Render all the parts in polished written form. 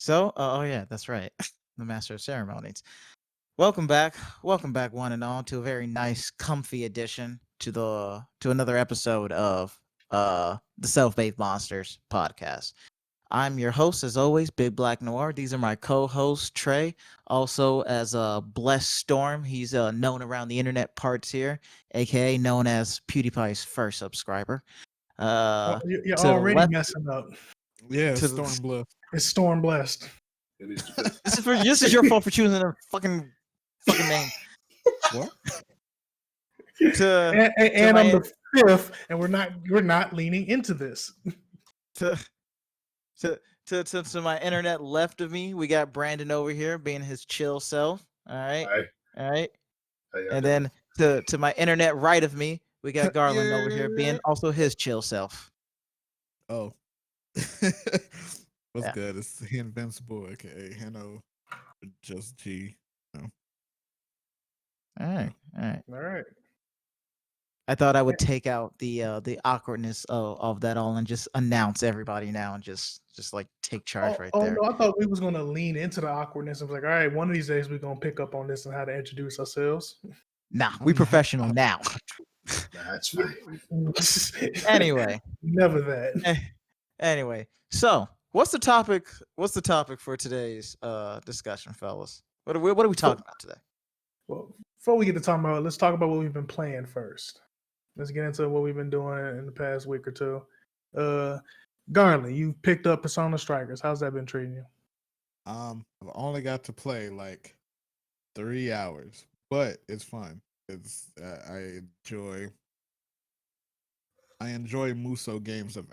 Oh yeah, that's right. The master of ceremonies. Welcome back, one and all, to a very nice, comfy addition to another episode of the Self-Made Monsters Podcast. I'm your host, as always, Big Black Noir. These are my co-hosts, Trey, also as Blessed Storm. He's known around the internet parts here, aka known as PewDiePie's first subscriber. You're To the already left, messing up. Yeah, to the, Stormbluff. It's Storm Blessed. this is your fault for choosing a fucking name. What? And my I'm the fifth, and we're not leaning into this. to my internet left of me, we got Brandon over here being his chill self. All right. Hi. All right. How y'all And doing? then to my internet right of me, we got Garland over here being Yeah. also his chill self. Oh. What's Yeah. good? It's the Invincible, aka Heno, just G. All right. All right. I thought I would take out the awkwardness of that all and just announce everybody now and just like take charge right there. No, I thought we was gonna lean into the awkwardness and was like, all right, one of these days we're gonna pick up on this and how to introduce ourselves. Nah, we professional now. That's fine. Anyway. Never that. Anyway, so what's the topic? What's the topic for today's discussion, fellas? What are we talking about today? Well, before we get to talking about it, let's talk about what we've been playing first. Let's get into what we've been doing in the past week or two. Garland, you picked up Persona Strikers. How's that been treating you? I've only got to play like 3 hours, but it's fun. It's I enjoy Muso games of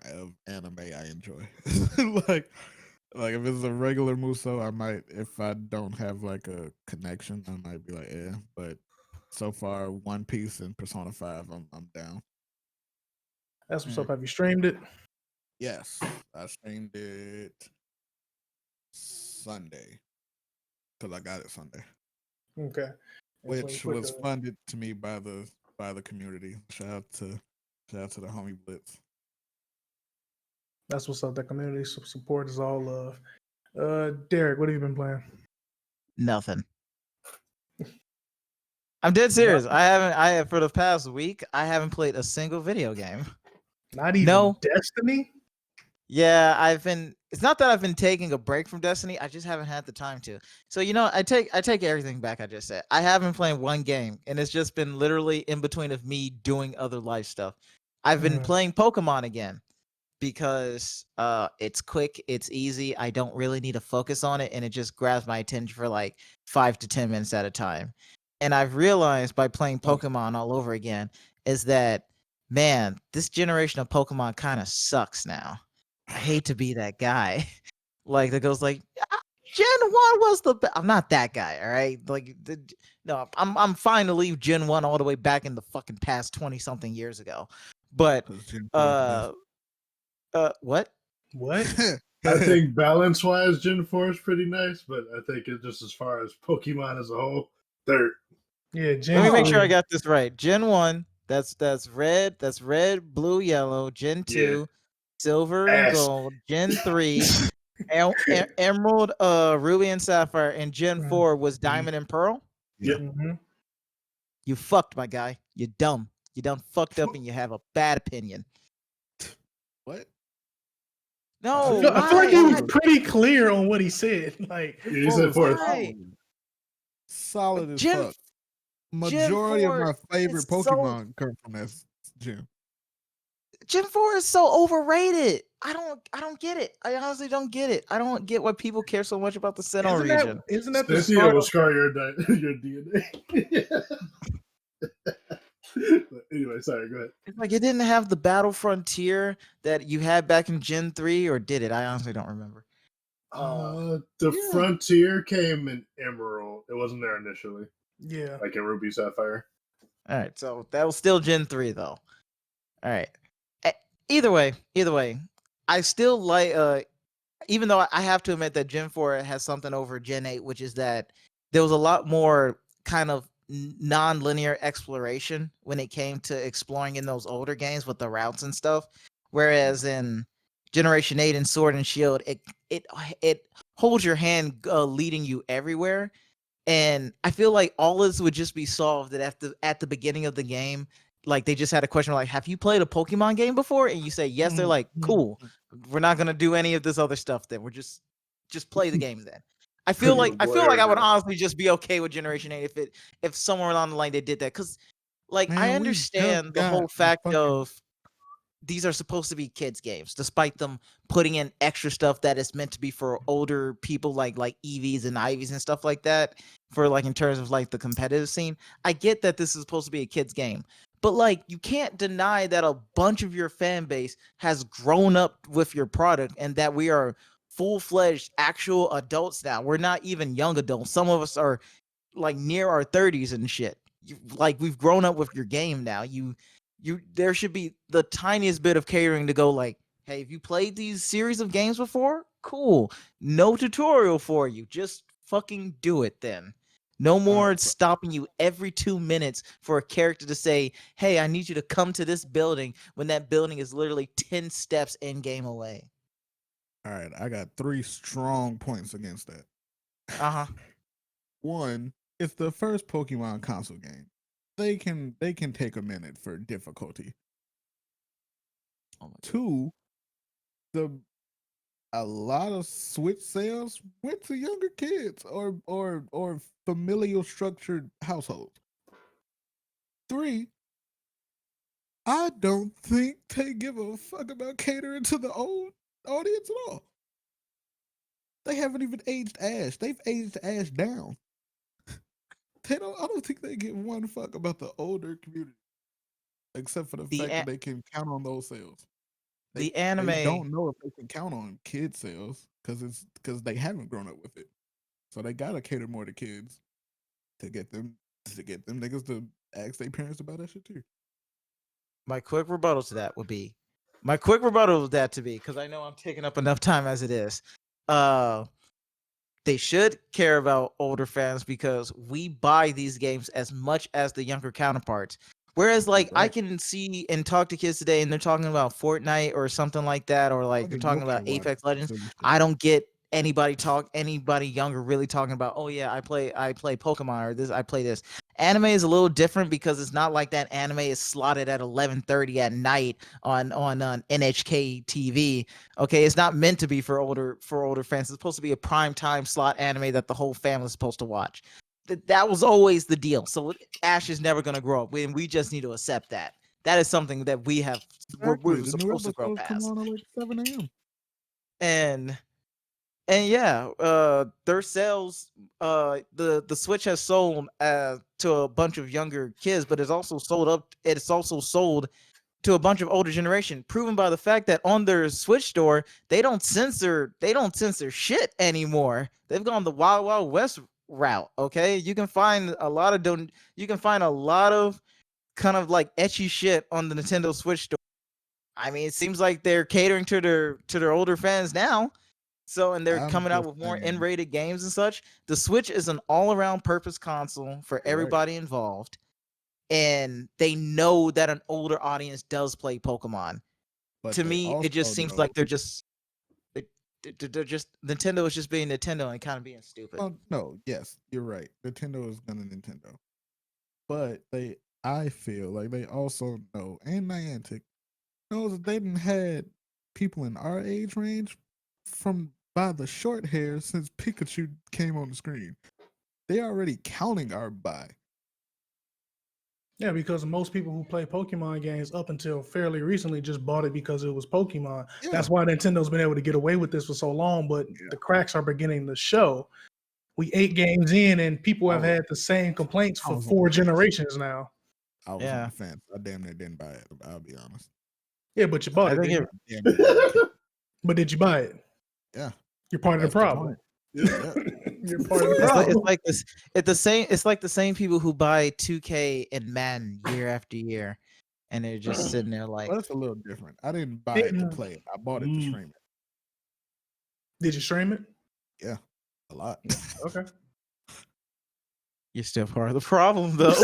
anime. I enjoy like if it's a regular Muso, I might, if I don't have like a connection, I might be like, yeah. But so far, One Piece and Persona 5, I'm down. That's what's up. Have you streamed it? Yes, I streamed it Sunday because I got it Sunday, Okay. which was funded to me by the community. Shout out to the homie Blitz. That's what's up. That community support is all love. Derek, what have you been playing? Nothing. I'm dead serious. I have for the past week, I haven't played a single video game. Not even Destiny? Yeah, it's not that I've been taking a break from Destiny, I just haven't had the time to. So I take everything back I just said. I haven't been playing one game, and it's just been literally in between of me doing other life stuff. I've been playing Pokemon again because it's quick, it's easy, I don't really need to focus on it, and it just grabs my attention for like 5 to 10 minutes at a time. And I've realized by playing Pokemon all over again is that, man, this generation of Pokemon kind of sucks now. I hate to be that guy, like that goes like, Gen 1 was the best. I'm not that guy, all right? Like, no, I'm fine to leave Gen 1 all the way back in the fucking past 20 something years ago. But what? I think balance wise, Gen 4 is pretty nice, but I think it's just as far as Pokemon as a whole, third. Yeah, Let me make sure I got this right. Gen 1, that's red, blue, yellow. Gen 2, silver and gold. Gen 3, emerald, ruby and sapphire, and Gen 4 was diamond and pearl. Yeah. You fucked, my guy. You dumb. You done fucked up and you have a bad opinion. What? No, I feel like he was pretty clear on what he said. Like, he said fourth. Solid as Gen fuck. Majority of 4 my favorite is so- Pokemon come from that gen. Gen 4 is so overrated. I don't get it. I honestly don't get it. I don't get why people care so much about the Sinnoh region. Isn't that the Cynthia start? will scar your DNA. Anyway, sorry, go ahead. It's like it didn't have the battle frontier that you had back in Gen 3, or did it? I honestly don't remember. The Frontier came in Emerald. It wasn't there initially. Yeah. Like in Ruby Sapphire. All right, so that was still Gen 3 though. All right. Either way, I still like even though I have to admit that Gen 4 has something over Gen 8, which is that there was a lot more kind of non-linear exploration when it came to exploring in those older games with the routes and stuff. Whereas in Generation 8 and Sword and Shield, it holds your hand, leading you everywhere. And I feel like all this would just be solved that at the beginning of the game, like they just had a question like, "Have you played a Pokemon game before?" And you say yes. They're like, "Cool, we're not gonna do any of this other stuff. Then we're just play the game then." I feel like I would honestly just be okay with Generation 8 if somewhere along the line they did that, because like I Man, we just understand the got whole fact fucking of these are supposed to be kids games, despite them putting in extra stuff that is meant to be for older people, like EVs and IVs and stuff like that. For like in terms of like the competitive scene, I get that this is supposed to be a kids game, but like you can't deny that a bunch of your fan base has grown up with your product, and that we are full-fledged actual adults now. We're not even young adults. Some of us are like near our 30s and shit. Like we've grown up with your game now. There should be the tiniest bit of catering to go like, hey, have you played these series of games before? Cool. No tutorial for you. Just fucking do it then. No more stopping you every 2 minutes for a character to say, hey, I need you to come to this building when that building is literally 10 steps in game away. All right, I got 3 strong points against that. Uh-huh. One, it's the first Pokemon console game. They can take a minute for difficulty. Oh my God. 2, a lot of Switch sales went to younger kids or familial structured households. 3, I don't think they give a fuck about catering to the old audience at all. They haven't even aged Ash. They've aged Ash down. I don't think they give one fuck about the older community, except for the fact that they can count on those sales. They don't know if they can count on kid sales because they haven't grown up with it. So they gotta cater more to kids to get them niggas to ask their parents about that shit too. My quick rebuttal to that, because I know I'm taking up enough time as it is. They should care about older fans because we buy these games as much as the younger counterparts. Whereas, like, I can see and talk to kids today, and they're talking about Fortnite or something like that, or like they're talking about Apex Legends. I don't get anybody younger really talking about, oh yeah, I play Pokemon, or this, I play this. Anime is a little different because it's not like that anime is slotted at 11:30 at night on NHK TV. Okay, it's not meant to be for older fans. It's supposed to be a prime time slot anime that the whole family is supposed to watch. That was always the deal. So Ash is never going to grow up, and we just need to accept that. That is something that we have. We're supposed to grow past. Come on at like 7 a.m. And yeah, their sales, the Switch has sold to a bunch of younger kids, but it's also sold to a bunch of older generation, proven by the fact that on their Switch store, they don't censor shit anymore. They've gone the Wild Wild West route. Okay, you can find a lot of kind of like etchy shit on the Nintendo Switch store. I mean, it seems like they're catering to their older fans now. So, and they're coming out with more N-rated games and such. The Switch is an all-around purpose console for everybody involved. And they know that an older audience does play Pokemon. But to me, it just seems like they're just Nintendo is just being Nintendo and kind of being stupid. Oh no, yes, you're right. Nintendo is gonna Nintendo. But I feel like they also know, and Niantic knows that they didn't had people in our age range by the short hair since Pikachu came on the screen. They already counting our buy. Yeah, because most people who play Pokemon games up until fairly recently just bought it because it was Pokemon. Yeah. That's why Nintendo's been able to get away with this for so long, but the cracks are beginning to show. We 8 games in, and people have had the same complaints for 4 generations now. I was on the fence. I damn near didn't buy it. I'll be honest. Yeah, but you bought it. But did you buy it? Yeah. You're part of the problem. Yeah. You're part of the problem. It's like this. It's like the same people who buy 2K and Madden year after year, and they're just sitting there like. Well, that's a little different. I didn't buy it to play it. I bought it to stream it. Did you stream it? Yeah, a lot. Okay. You're still part of the problem, though.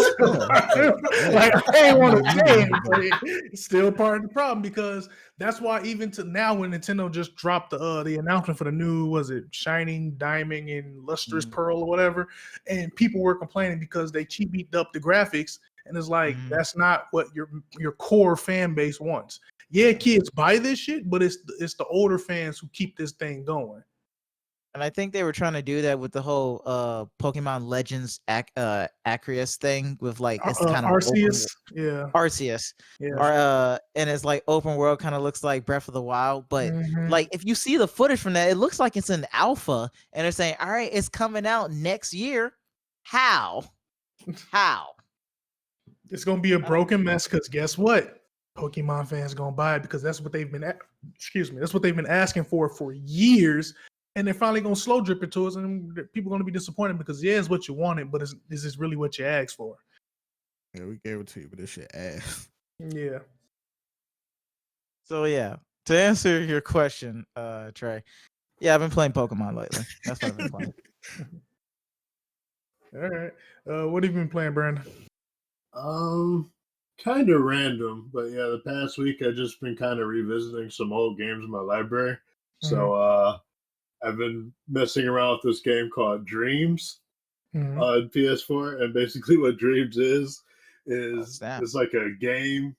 Like I ain't want to say it, but it's still part of the problem because that's why even to now when Nintendo just dropped the announcement for the new was it Shining Diamond and Lustrous Pearl or whatever, and people were complaining because they cheap beat up the graphics, and it's like that's not what your core fan base wants. Yeah, kids buy this shit, but it's the older fans who keep this thing going. And I think they were trying to do that with the whole Pokemon Legends Arceus thing with like it's kind of Arceus, yeah, Arceus, and it's like open world, kind of looks like Breath of the Wild, but like if you see the footage from that, it looks like it's an alpha, and they're saying, "All right, it's coming out next year." How? It's gonna be a broken mess because guess what? Pokemon fans gonna buy it because that's what they've been. That's what they've been asking for years. And they're finally gonna slow drip it to us, and people are gonna be disappointed because it's what you wanted, but is this really what you asked for? Yeah, we gave it to you, but this shit ass. Yeah. So yeah, to answer your question, Trey, yeah, I've been playing Pokemon lately. That's what I've been playing. All right. What have you been playing, Brandon? Kind of random, but yeah, the past week I just been kind of revisiting some old games in my library. So I've been messing around with this game called Dreams on PS4, and basically what Dreams is it's like a game.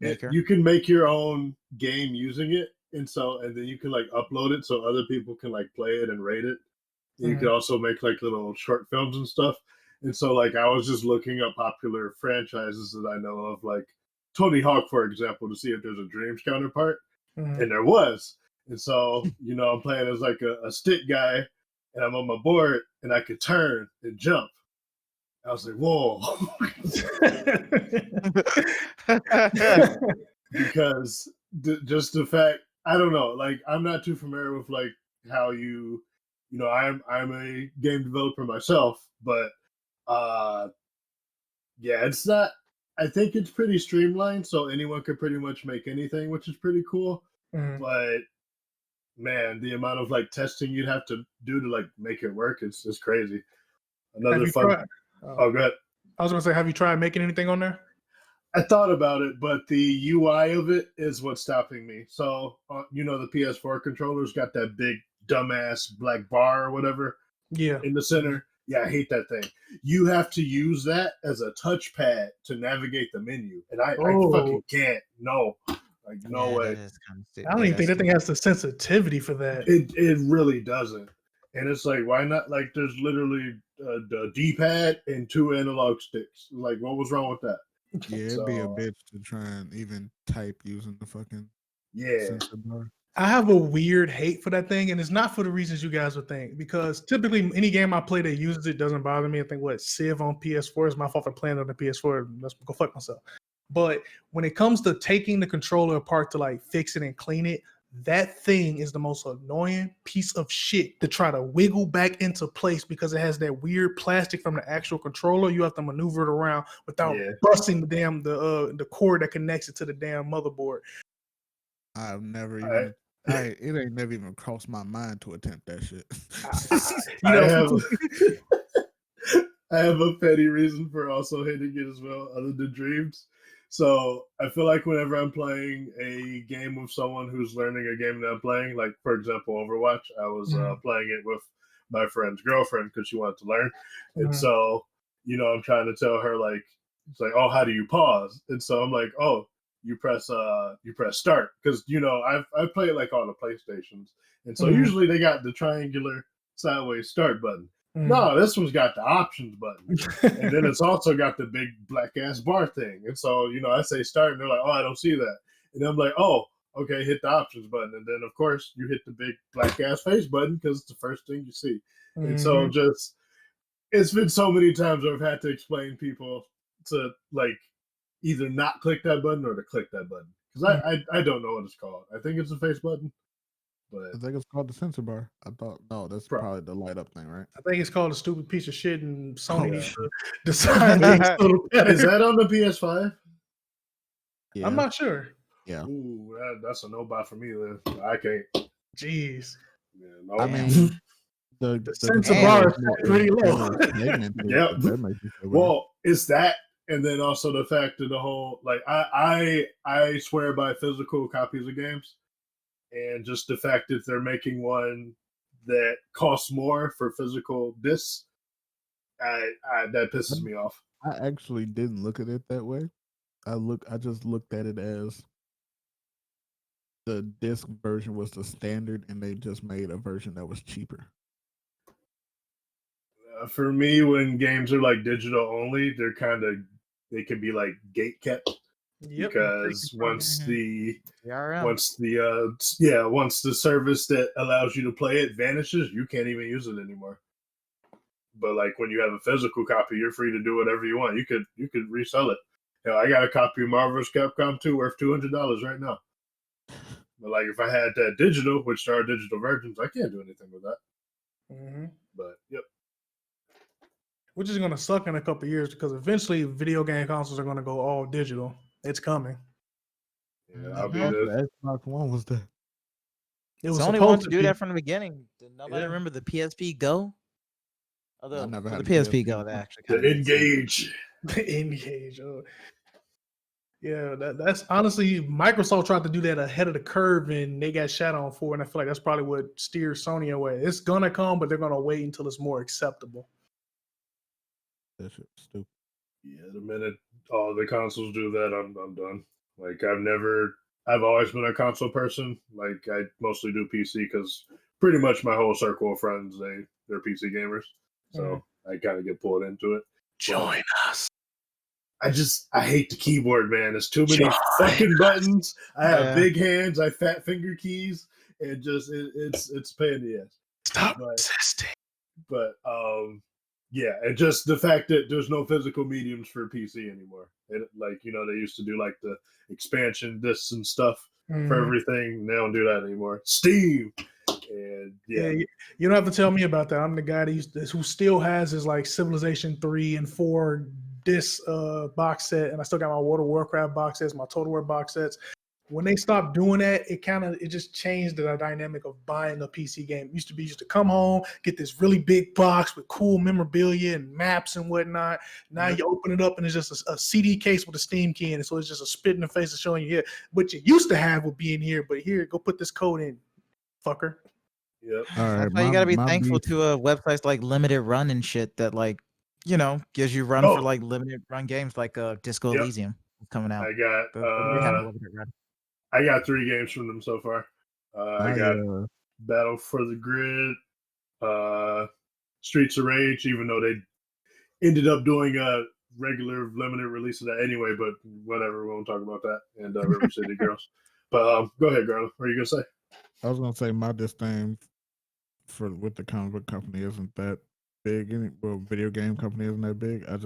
You can make your own game using it, and then you can like upload it so other people can like play it and rate it. You can also make like little short films and stuff. And so like I was just looking up popular franchises that I know of, like Tony Hawk, for example, to see if there's a Dreams counterpart, and there was. And so, I'm playing as like a stick guy, and I'm on my board, and I could turn and jump. I was like, whoa. Because just the fact, I don't know, like, I'm not too familiar with, like, how I'm a game developer myself, but, yeah, it's not, I think it's pretty streamlined, so anyone could pretty much make anything, which is pretty cool. But man, the amount of like testing you'd have to do to like make it work is crazy. Another fun. Oh, good. I was gonna say, have you tried making anything on there? I thought about it, but the UI of it is what's stopping me. So, the PS4 controller's got that big dumbass black bar or whatever. Yeah. In the center. Yeah, I hate that thing. You have to use that as a touchpad to navigate the menu, and I fucking can't. No. Like, no way. I don't even think that thing has the sensitivity for that. It really doesn't. And it's like, why not? Like, there's literally the D-pad and 2 analog sticks. Like, what was wrong with that? Yeah, it'd be a bitch to try and even type using the fucking sensor bar. I have a weird hate for that thing, and it's not for the reasons you guys would think. Because typically, any game I play that uses it doesn't bother me. I think Civ on PS4 is my fault for playing on the PS4. Let's go fuck myself. But when it comes to taking the controller apart to like fix it and clean it, that thing is the most annoying piece of shit to try to wiggle back into place because it has that weird plastic from the actual controller. You have to maneuver it around without busting the cord that connects it to the damn motherboard. I've never even. It ain't never even crossed my mind to attempt that shit. I have a petty reason for also hating it as well, other than Dreams. So I feel like whenever I'm playing a game with someone who's learning a game that I'm playing, like, for example, Overwatch, I was playing it with my friend's girlfriend because she wanted to learn. And so, I'm trying to tell her, like, it's like, oh, how do you pause? And so I'm like, oh, you press start. Because, I've played like all the PlayStations. And so usually they got the triangular sideways start button. No, this one's got the options button. And then it's also got the big black ass bar thing. And so, I say start and they're like, oh, I don't see that. And I'm like, oh, okay, hit the options button. And then, of course, you hit the big black ass face button because it's the first thing you see. And so it's been so many times where I've had to explain people to like either not click that button or to click that button. Because I don't know what it's called. I think it's a face button. But I think it's called the sensor bar. I thought, no, that's probably the light up thing, right? I think it's called a stupid piece of shit, and Sony needs to decide things a little better. Is that on the PS5? Yeah. I'm not sure. Yeah. Ooh, that's a no buy for me then. I can't. Jeez. Yeah, no. I mean, The sensor bar is pretty low. Well, it's that, and then also the fact of the whole like I swear by physical copies of games, and just the fact that they're making one that costs more for physical discs, that pisses me off. I actually didn't look at it that way. I just looked at it as the disc version was the standard, and they just made a version that was cheaper. For me, when games are like digital only, they can be like gate kept. Yep. Because once the service that allows you to play it vanishes, you can't even use it anymore. But like when you have a physical copy, you're free to do whatever you want. You could resell it. I got a copy of Marvel's Capcom 2 worth $200 right now. But like if I had that digital, which there are digital versions, I can't do anything with that. Mm-hmm. But yep. Which is going to suck in a couple of years because eventually video game consoles are going to go all digital. It's coming. Yeah, I'll be the Xbox One was the. Sony wanted to do that from the beginning. Did nobody remember the PSP Go? I never had the PSP Go. That actually the Engage. The Engage. Oh. Yeah, that's honestly Microsoft tried to do that ahead of the curve and they got shot on for, and I feel like that's probably what steers Sony away. It's gonna come, but they're gonna wait until it's more acceptable. That shit's stupid. Yeah, the minute all the consoles do that, I'm done. Like I've always been a console person. Like I mostly do PC because pretty much my whole circle of friends they're PC gamers, so I kind of get pulled into it. Join us. I hate the keyboard, man. There's too many fucking buttons. I have big hands. I fat finger keys, and just it's a pain in the ass. Stop resisting. But yeah, and just the fact that there's no physical mediums for PC anymore. Like they used to do like the expansion discs and stuff for everything. They don't do that anymore. Steam. And you don't have to tell me about that. I'm the guy who still has his like Civilization 3 and 4 disc box set, and I still got my World of Warcraft box sets, my Total War box sets. When they stopped doing that, it just changed the dynamic of buying a PC game. It used to come home, get this really big box with cool memorabilia and maps and whatnot. Now you open it up and it's just a CD case with a Steam key in it, so it's just a spit in the face of showing you here. What you used to have would be in here, but here, go put this code in, fucker. Yep. That's why you gotta be thankful to websites like Limited Run and shit that gives you run for like limited run games like Disco Elysium coming out. I got 3 games from them so far. I got Battle for the Grid, Streets of Rage, even though they ended up doing a regular limited release of that anyway, but whatever, we won't talk about that. And River City Girls. But go ahead, girl. What are you gonna say? I was gonna say my disdain with the comic book company isn't that big. Video game company isn't that big. I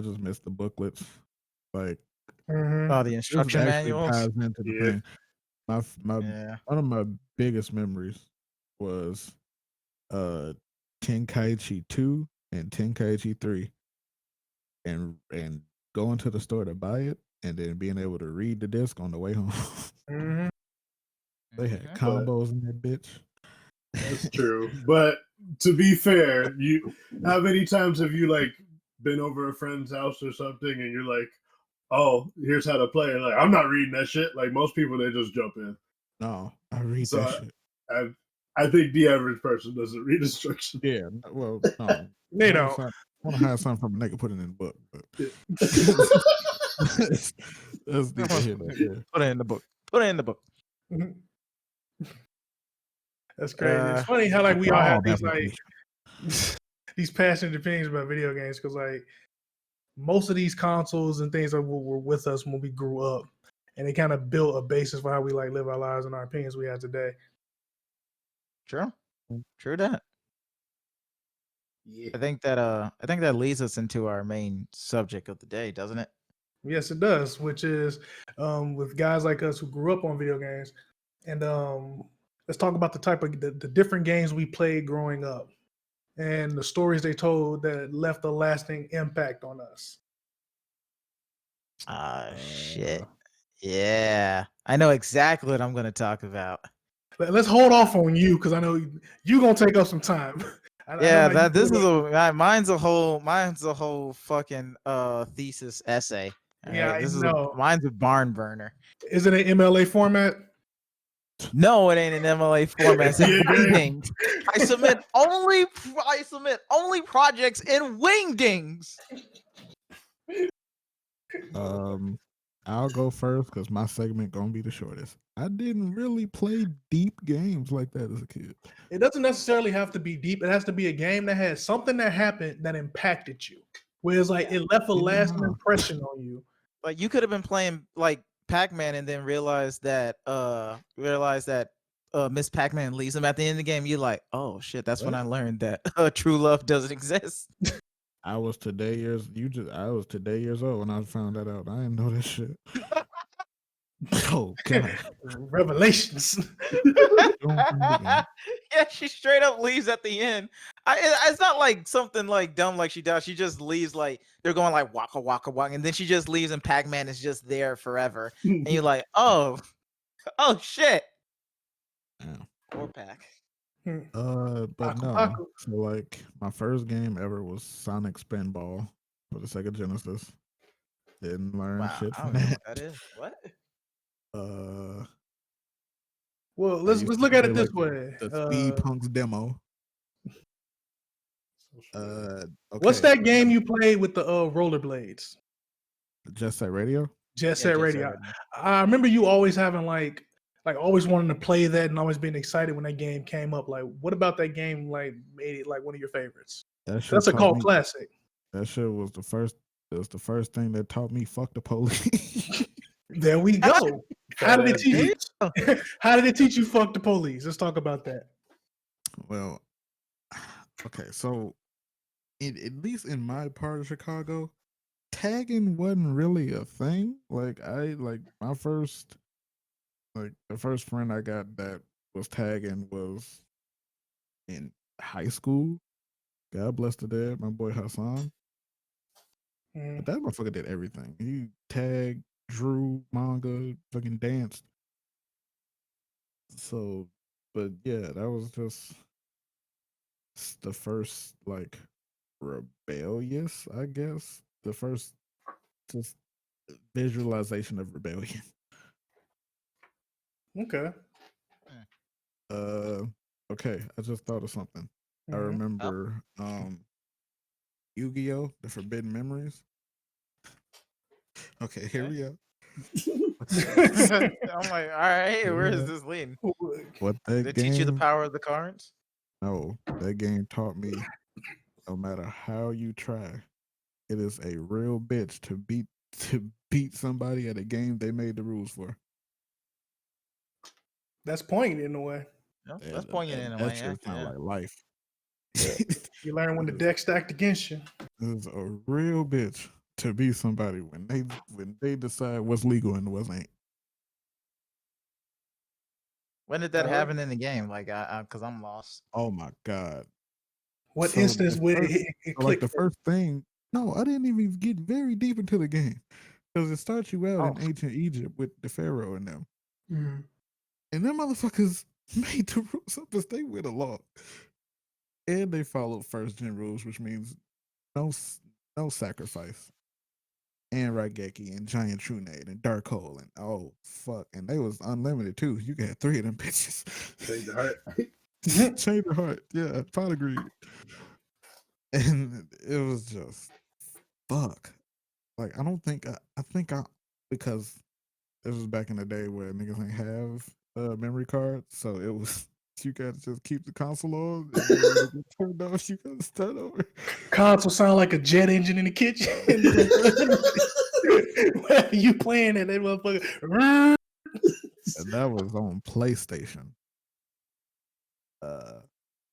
just miss the booklets. Like the instruction manuals. Ties into the thing. One of my biggest memories was Tenkaichi 2 and Tenkaichi 3, and going to the store to buy it and then being able to read the disc on the way home. They had combos in that bitch. That's true. But to be fair, how many times have you like been over a friend's house or something and you're like, oh, here's how to play. And like, I'm not reading that shit. Like most people, they just jump in. No, I read that shit. I think the average person doesn't read instructions. Yeah, well, no. They don't. I want to have something from a nigga put it in the book. But Put it in the book. Put it in the book. That's crazy. It's funny how like we all have these like these passionate opinions about video games because like most of these consoles and things were with us when we grew up, and they kind of built a basis for how we like live our lives and our opinions we have today. True that. Yeah. I think that leads us into our main subject of the day, doesn't it? Yes, it does. Which is with guys like us who grew up on video games, and let's talk about the type of the different games we played growing up, and the stories they told that left a lasting impact on us. Shit. Yeah, I know exactly what I'm going to talk about. Let's hold off on you because I know you gonna take up some time. I Yeah, know how you this feel is about- mine's a whole fucking thesis essay. All Yeah, right, I this is know. mine's a barn burner. Is it an MLA format? No, it ain't an MLA format. It's in Yeah. Wingdings. I submit only projects in Wingdings. I'll go first because my segment gonna be the shortest. I didn't really play deep games like that as a kid. It doesn't necessarily have to be deep. It has to be a game that has something that happened that impacted you. Where it's like it left a lasting Yeah. impression on you. Like you could have been playing like Pac-Man and then realized that Miss Pac-Man leaves him at the end of the game. You're like, oh shit, that's when What? I learned that true love doesn't exist. I was today years old when I found that out. I didn't know that shit. Oh god. Revelations. Don't do it again. Yeah, she straight up leaves at the end. It's not like something like dumb like she does. She just leaves like they're going like waka waka waka, and then she just leaves and Pac-Man is just there forever. And you're like, oh shit. Yeah. Poor Pac. But Paco, no. Paco. So like my first game ever was Sonic Spinball for the Sega Genesis. Didn't learn Wow, shit I from don't know that. what that is. What? Well, I let's used to look at play, it this like, way. the Speed Punks demo. What's Okay. that game you played with the rollerblades? Just Set Radio? Jet Yeah, Set Jet Set Radio. Radio. I remember you always having like always wanting to play that and always being excited when that game came up. Like, what about that game like made it like one of your favorites? That shit That's a taught cult me. classic. That shit was the first. It was the first thing that taught me fuck the police. There we go. How did it teach you? How did it teach you fuck the police? Let's talk about that. Well, okay, so at least in my part of Chicago, tagging wasn't really a thing. Like my first, like the first friend I got that was tagging was in high school. God bless the dead, my boy Hassan. Mm. But that motherfucker did everything. He tagged, drew, manga, fucking danced. So, but yeah, that was just the first like rebellious, I guess. The first just visualization of rebellion. Okay. Okay, I just thought of something. I Mhm. remember Yu-Gi-Oh! The Forbidden Memories. Okay, here we go. I'm like, all right, where is Yeah. this leading? What Did that it teach you the game? power of the cards? No, that game taught me no matter how you try, it is a real bitch to beat somebody at a game they made the rules for. That's poignant in a way. No, that's poignant in a way. That shit sound like life. You learn when the deck stacked against you. It's a real bitch to beat somebody when they decide what's legal and what's ain't. When did that All right. happen in the game? Like, because I'm lost. Oh my god! What So instance the would first- it So, like click? the first thing, no, I didn't even get very deep into the game because it starts you out Oh. in ancient Egypt with the pharaoh and them, Mhm. and them motherfuckers made the rules up as they went along, and they followed first gen rules, which means no sacrifice, and Raigeki and Giant Trunade and Dark Hole and oh fuck, and they was unlimited too. You got 3 of them bitches. Change the heart. Change your heart, yeah, pot of greed, and it was just fuck. Like I don't think I think I because this was back in the day where niggas ain't have memory cards, so it was you gotta just keep the console on, and then when it get turned off, you gotta start over. Console sound like a jet engine in the kitchen. Whenever you playing it, they motherfucker. And that was on PlayStation.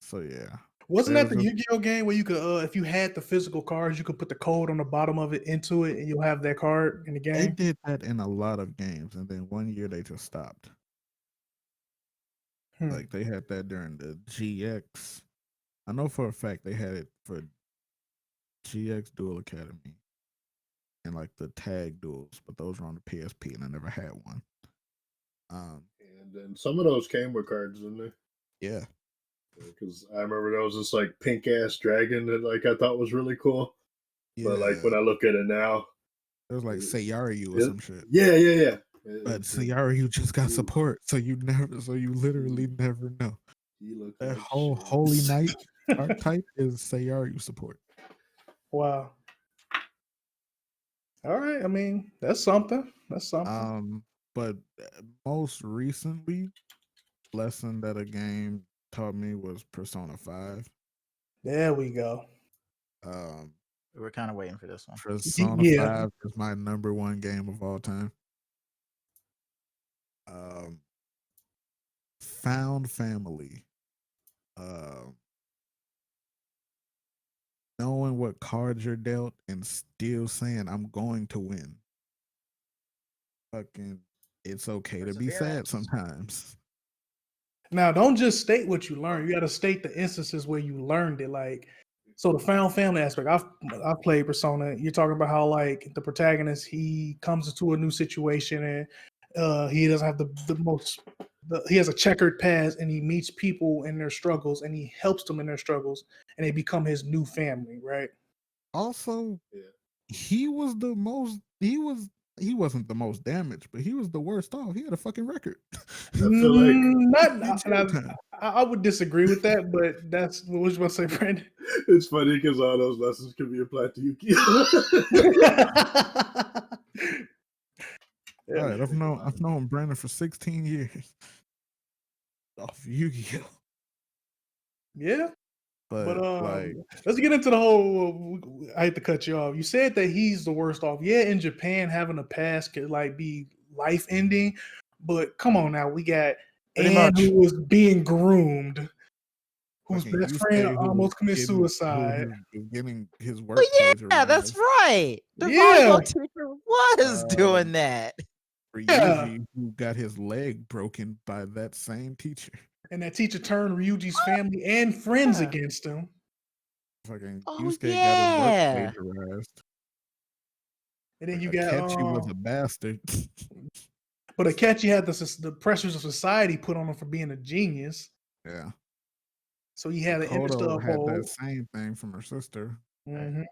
So yeah, Wasn't It that was the just- Yu-Gi-Oh game where you could, if you had the physical cards, you could put the code on the bottom of it into it, and you'll have that card in the they game? did that in a lot of games, and then one year they just stopped. Hmm. Like they had that during the GX. I know for a fact they had it for GX Duel Academy and like the tag duels, but those were on the PSP, and I never had one. And And some of those came with cards, didn't they? Yeah. Because I remember there was this like pink ass dragon that like I thought was really cool. Yeah. But like when I look at it now, it was like Sayaru or some shit. Yeah. But Sayaru just got support, so you literally never know. That like whole shit. Holy Knight archetype is Sayaru support. Wow. All right. I mean, that's something. But most recently, lesson that a game taught me was Persona 5. There we go. We were kind of waiting for this one. Persona 5 is my number one game of all time. Found family. Knowing what cards you're dealt and still saying I'm going to win. Fucking, it's okay to be sad sometimes. Now, don't just state what you learned. You got to state the instances where you learned it. Like, so the found family aspect. I've played Persona. You're talking about how like the protagonist, he comes into a new situation and he doesn't have he has a checkered past, and he meets people in their struggles and he helps them in their struggles, and they become his new family, right? Also, he wasn't the most damaged, but he was the worst off. He had a fucking record. I feel like I would disagree with that, but that's what was you about to say, Brandon? It's funny because all those lessons can be applied to Yuki. All right, I've known Brandon for 16 years off Yu-Gi-Oh. Yeah. But like, let's get into the whole. I hate to cut you off. You said that he's the worst off. Yeah, in Japan, having a past could like be life ending, but come on now, we got Anne who was being groomed, whose best friend almost committed suicide. Getting his work. Yeah, that's right. The volleyball teacher was doing that. Ryuji, who got his leg broken by that same teacher. And that teacher turned Ryuji's family and friends against him. Fucking Yusuke got his work plagiarized. And then you got Akechi was a bastard. But Akechi had the pressures of society put on him for being a genius. Yeah. So he had an image to uphold. Had that same thing from her sister. Mm-hmm.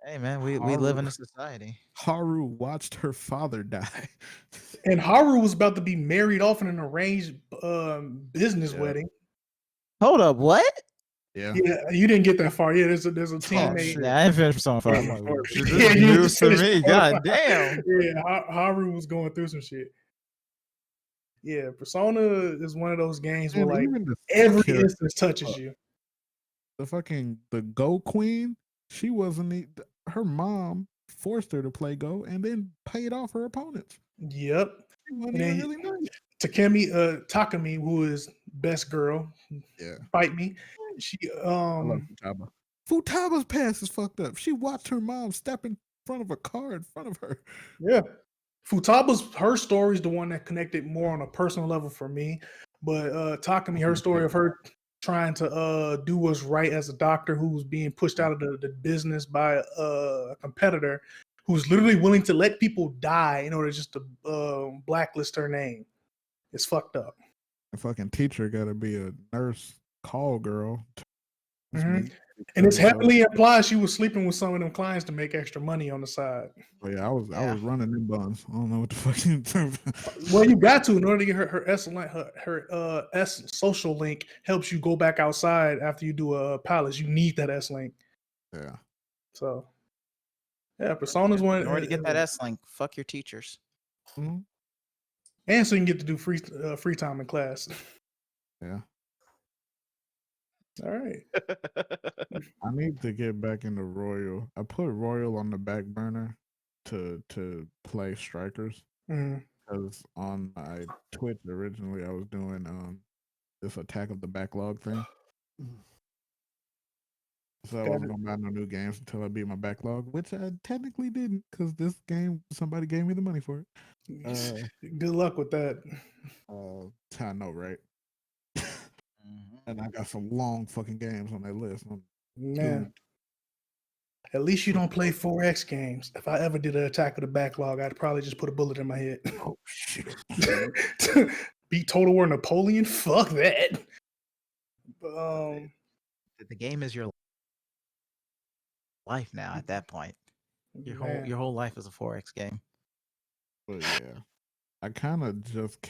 Hey man, we live in a society. Haru watched her father die. And Haru was about to be married off in an arranged business wedding. Hold up, what? Yeah, you didn't get that far. Yeah, there's a teammate. I ain't finished Persona 5. News to me. God damn. Yeah, Haru was going through some shit. Yeah, Persona is one of those games where like every instance touches you. The Go Queen, she wasn't. Her mom forced her to play Go and then paid off her opponents. Yep. She wasn't even really nice. Takumi, who is best girl, fight me. She I love Futaba. Futaba's past is fucked up. She watched her mom step in front of a car in front of her. Yeah. Her story is the one that connected more on a personal level for me. But Takumi, her story of her trying to do what's right as a doctor who was being pushed out of the business by a competitor who's literally willing to let people die in order just to blacklist her name. It's fucked up. The fucking teacher got to be a nurse call girl. Mm-hmm. And it's heavily implied she was sleeping with some of them clients to make extra money on the side. Oh yeah, I was running them buns. I don't know what the fuck you doing. Well, you got to in order to get her S social link helps you go back outside after you do a palace. You need that S link. Yeah. So yeah, Persona's one. In order to get that S link, fuck your teachers. Mm-hmm. And so you can get to do free time in class. Yeah. All right. I need to get back into Royal. I put Royal on the back burner to play Strikers. Because on my Twitch originally I was doing this Attack of the Backlog thing. So I wasn't gonna buy no new games until I beat my backlog, which I technically didn't, because this game somebody gave me the money for it. Good luck with that. I know, right? And I got some long fucking games on that list. Man, at least you don't play 4X games. If I ever did an Attack of the Backlog, I'd probably just put a bullet in my head. Oh shit! beat Total War Napoleon. Fuck that. The game is your life now. At that point, your whole life is a 4X game. But yeah, I kind of just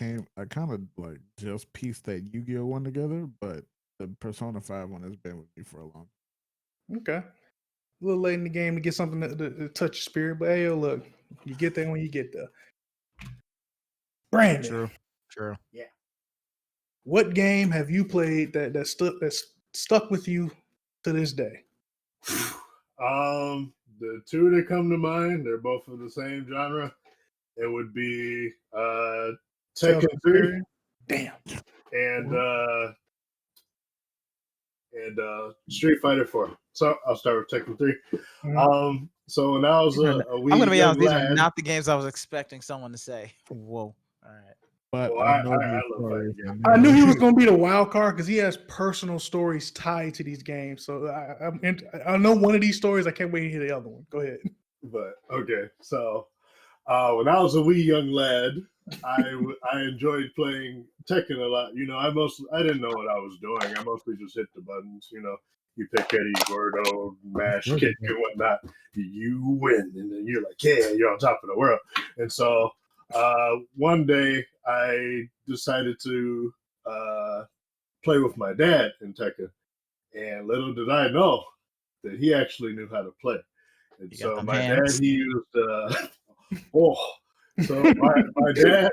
pieced that Yu-Gi-Oh one together, but the Persona 5 one has been with me for a long. Okay, a little late in the game to get something to touch your spirit, but hey, look, you get there when you get there. Brandon, True. Yeah. What game have you played that's stuck with you to this day? The two that come to mind, they're both of the same genre. It would be Tekken 3. Damn. And Street Fighter 4. So I'll start with Tekken 3. Mhm. So when I was a wee I'm gonna be honest. These lad, are not the games I was expecting someone to say. Whoa. All right. But Well, I know I these love stories. fighting games. I knew he was going to be the wild card because he has personal stories tied to these games. So I know one of these stories. I can't wait to hear the other one. Go ahead. But okay, so when I was a wee young lad, I enjoyed playing Tekken a lot. You know, I didn't know what I was doing. I mostly just hit the buttons. You know, you pick Eddie, Gordo, mash, kick, and whatnot. You win, and then you're like, yeah, you're on top of the world. And so one day I decided to play with my dad in Tekken, and little did I know that he actually knew how to play. And so my dad, he used so my dad,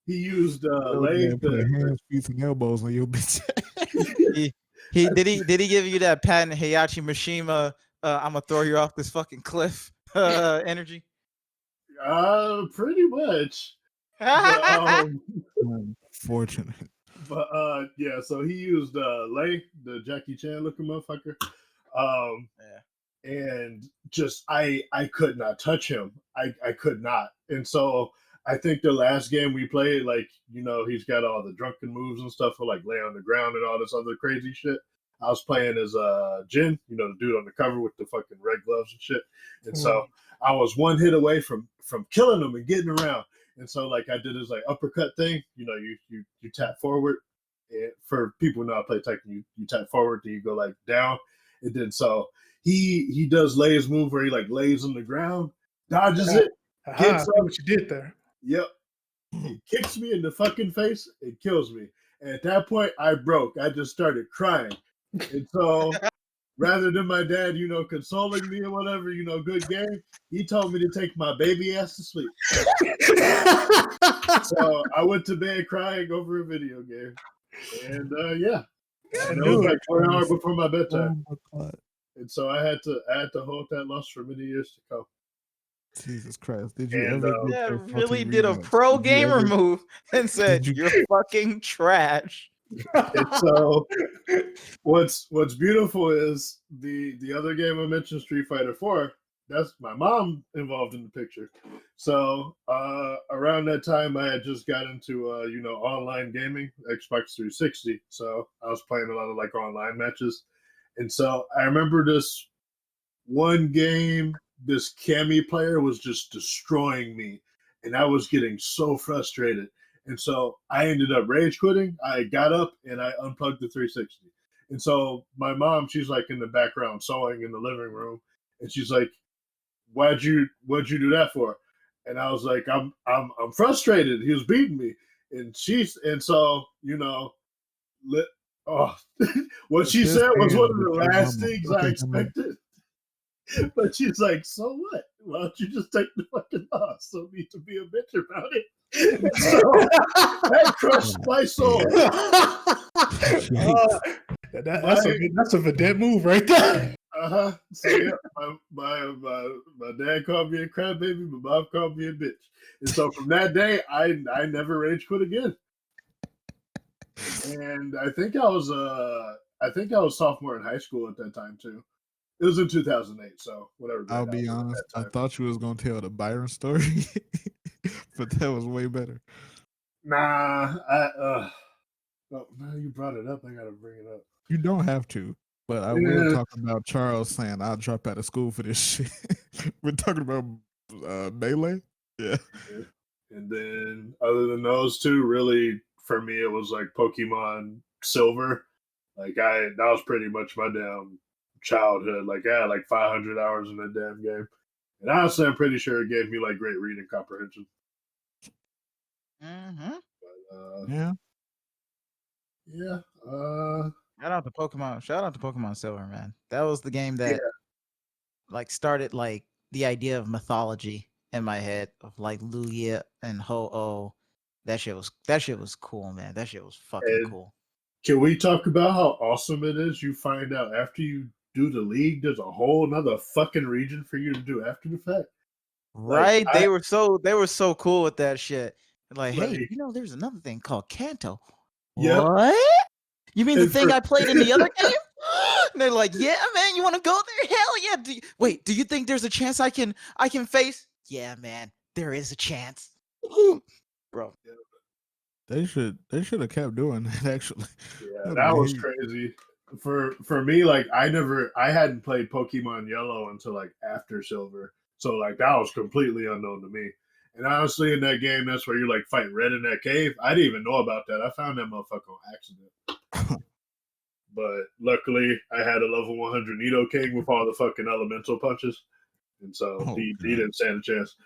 he used legs, hands, feet, and elbows on your bitch. Did he give you that patent Heihachi Mishima? I'm gonna throw you off this fucking cliff energy. Pretty much. Unfortunate. But yeah, so he used Lei, the Jackie Chan looking motherfucker. And just I could not touch him. I could not. And so I think the last game we played, like, you know, he's got all the drunken moves and stuff for like lay on the ground and all this other crazy shit. I was playing as Jin, you know, the dude on the cover with the fucking red gloves and shit. And so I was one hit away from killing him and getting around. And so like I did his like uppercut thing, you know, you tap forward. And for people who know how to play Tekken, you tap forward, then you go like down. And then so he does Lei's move where he like lays on the ground, dodges it, gets up. What you did there? Yep. He kicks me in the fucking face and kills me. And at that point, I broke. I just started crying. And so rather than my dad, you know, consoling me or whatever, you know, good game, he told me to take my baby ass to sleep. So I went to bed crying over a video game. And yeah. And it was like 4 hours before my bedtime. Oh my God. And so I had to hold that loss for many years to come. Jesus Christ! Did you And, ever? Yeah, really did a pro gamer move and said you're fucking trash. And so what's beautiful is the other game I mentioned, Street Fighter 4. That's my mom involved in the picture. So around that time, I had just got into you know, online gaming, Xbox 360. So I was playing a lot of like online matches. And so I remember this one game, this Cammy player was just destroying me, and I was getting so frustrated. And so I ended up rage quitting. I got up and I unplugged the 360. And so my mom, she's like in the background sewing in the living room, and she's like, what'd you do that for? And I was like, I'm frustrated. He was beating me. And so, you know, what she said was one of the last things I expected. But she's like, so what? Why don't you just take the fucking loss? So need to be a bitch about it. So that crushed my soul. That's a vedette move right there. So yeah, my dad called me a crybaby, my mom called me a bitch. And so from that day, I never rage quit again. And I think I was sophomore in high school at that time too. It was in 2008, so whatever. I'll be honest, I thought you was gonna tell the Byron story, but that was way better. Nah, now you brought it up. I gotta bring it up. You don't have to, but I will talk about Charles saying I'll drop out of school for this shit. We're talking about Melee, yeah. And then other than those two, really for me it was like Pokemon Silver. Like that was pretty much my damn childhood. Like I had like 500 hours in that damn game. And honestly, I'm pretty sure it gave me like great reading comprehension. Mm-hmm. But, Yeah. yeah. Shout out to Pokemon. Shout out to Pokemon Silver, man. That was the game that like started like the idea of mythology in my head of like Lugia and Ho-Oh. That shit was cool, man. That shit was fucking cool. Can we talk about how awesome it is? You find out after you do the league, there's a whole nother fucking region for you to do after the fact. Right? Like, they were so cool with that shit. Like, hey, Like- you know, there's another thing called Kanto. Yep. What? You mean the And thing for- I played in the other game? And they're like, yeah, man, you want to go there? Hell yeah! Do you think there's a chance I can face? Yeah, man, there is a chance, bro. They should have kept doing that actually. Yeah, that was crazy. For me, like I hadn't played Pokemon Yellow until like after Silver. So like that was completely unknown to me. And honestly, in that game, that's where you like fight Red in that cave. I didn't even know about that. I found that motherfucker on accident. But luckily, I had a level 100 Nido King with all the fucking elemental punches. And so he didn't stand a chance.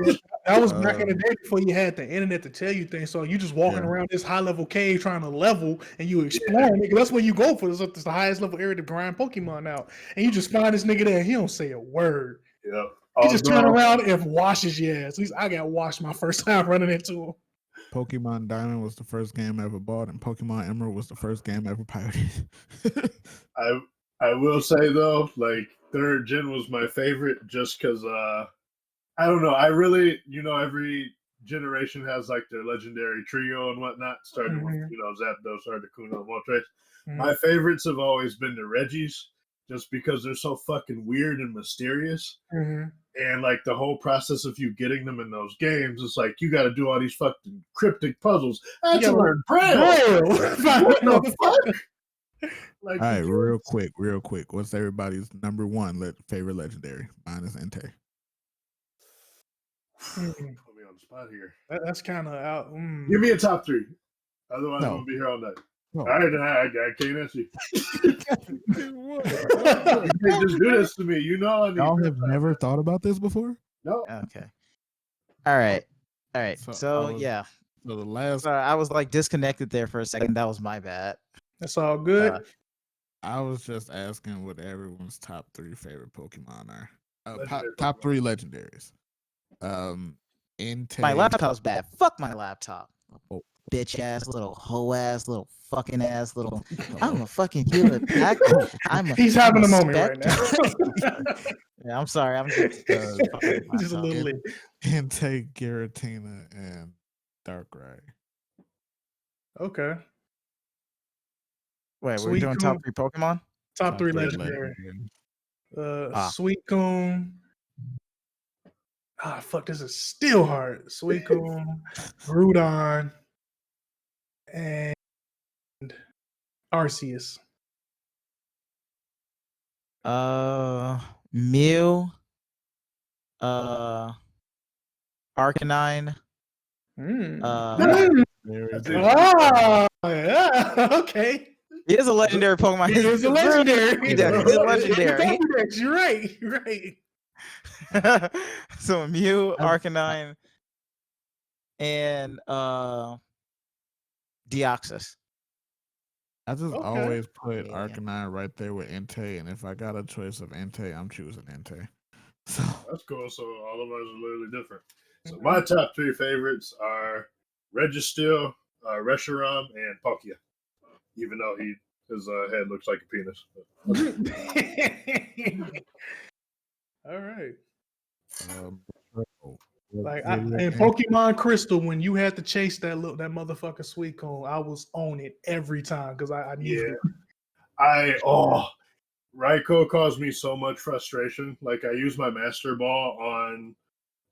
Yeah, that was back in the day before you had the internet to tell you things. So you just walking around this high level cave trying to level and you exploring. Nigga, that's where you go for. It's the highest level area to grind Pokemon out. And you just find this nigga there. He don't say a word. Yep. He just turn around and washes your ass. At least I got washed my first time running into him. Pokemon Diamond was the first game I ever bought, and Pokemon Emerald was the first game I ever pirated. I will say though, like 3rd gen was my favorite just because I don't know. I really, every generation has like their legendary trio and whatnot, starting with Zapdos, Articuno, and Moltres. My favorites have always been the Reggies, just because they're so fucking weird and mysterious. And like the whole process of you getting them in those games, it's like you got to do all these fucking cryptic puzzles. I had to learn Braille. What the fuck? Like, all right, real quick. What's everybody's number one favorite legendary? Mine is Entei. Put me on the spot here. That's kind of out. Give me a top 3. Otherwise, No. I'm gonna be here all night. No. All right, I can't answer you. You can't just do this to me. You know I need Y'all have never thought about this before? No. Okay. All right. So So the last Sorry, I was like disconnected there for a second. That was my bad. That's all good. I was just asking what everyone's top 3 favorite Pokemon are. Legendary Top Pokemon. 3 legendaries. Entei. My laptop's bad. Fuck my laptop. Oh. Bitch ass, little hoe ass, little fucking ass, little. I'm a fucking healer. He's having a moment right now. Yeah, I'm sorry. I'm just, Just a little lit. Entei, Giratina, and Darkrai. Okay. Wait, we're Sweet doing Coon. top 3 Pokemon? Top 3 3 legendary. legendary. Suicune. Fuck, this is still hard. Suicune, Groudon, and Arceus. Mew, Arcanine. Very good. Oh, yeah. Okay. He is a legendary Pokemon. He is a legendary. He's a legendary. You're right. You're right. So Mew, Arcanine, and Deoxys. I just Okay. always put Yeah. Arcanine right there with Entei, and if I got a choice of Entei, I'm choosing Entei. So That's cool. So all of us are literally different. So my top 3 favorites are Registeel, Reshiram, and Palkia. Even though his head looks like a penis. All right. like In Pokemon Crystal, when you had to chase that motherfucker Suicune, I was on it every time because I needed it. Raikou caused me so much frustration. Like I use my Master Ball on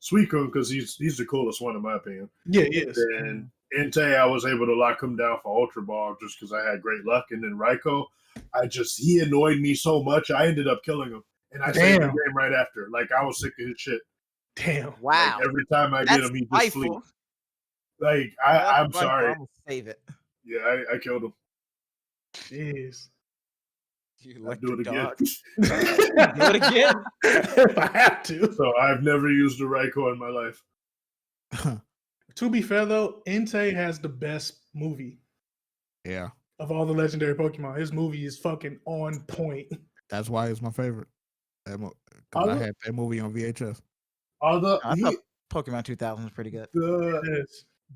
Suicune because he's the coolest one in my opinion. Yeah, yes. And Entei, I was able to lock him down for Ultra Ball just because I had great luck. And then Raikou, he annoyed me so much, I ended up killing him. And I saved the game right after. Like I was sick of his shit. Damn. Wow. Like, every time I get That's him, he just flees. spiteful. Like That's I'm spiteful. sorry. I'm gonna save it. Yeah, I killed him. Jeez. You I'll do it again. Do it again. If I have to. So I've never used a Raikou in my life. To be fair though, Entei has the best movie Yeah, of all the legendary Pokemon. His movie is fucking on point. that's why it's my favorite. Because I Although- had that movie on VHS. Although I thought Pokemon 2000 was pretty good.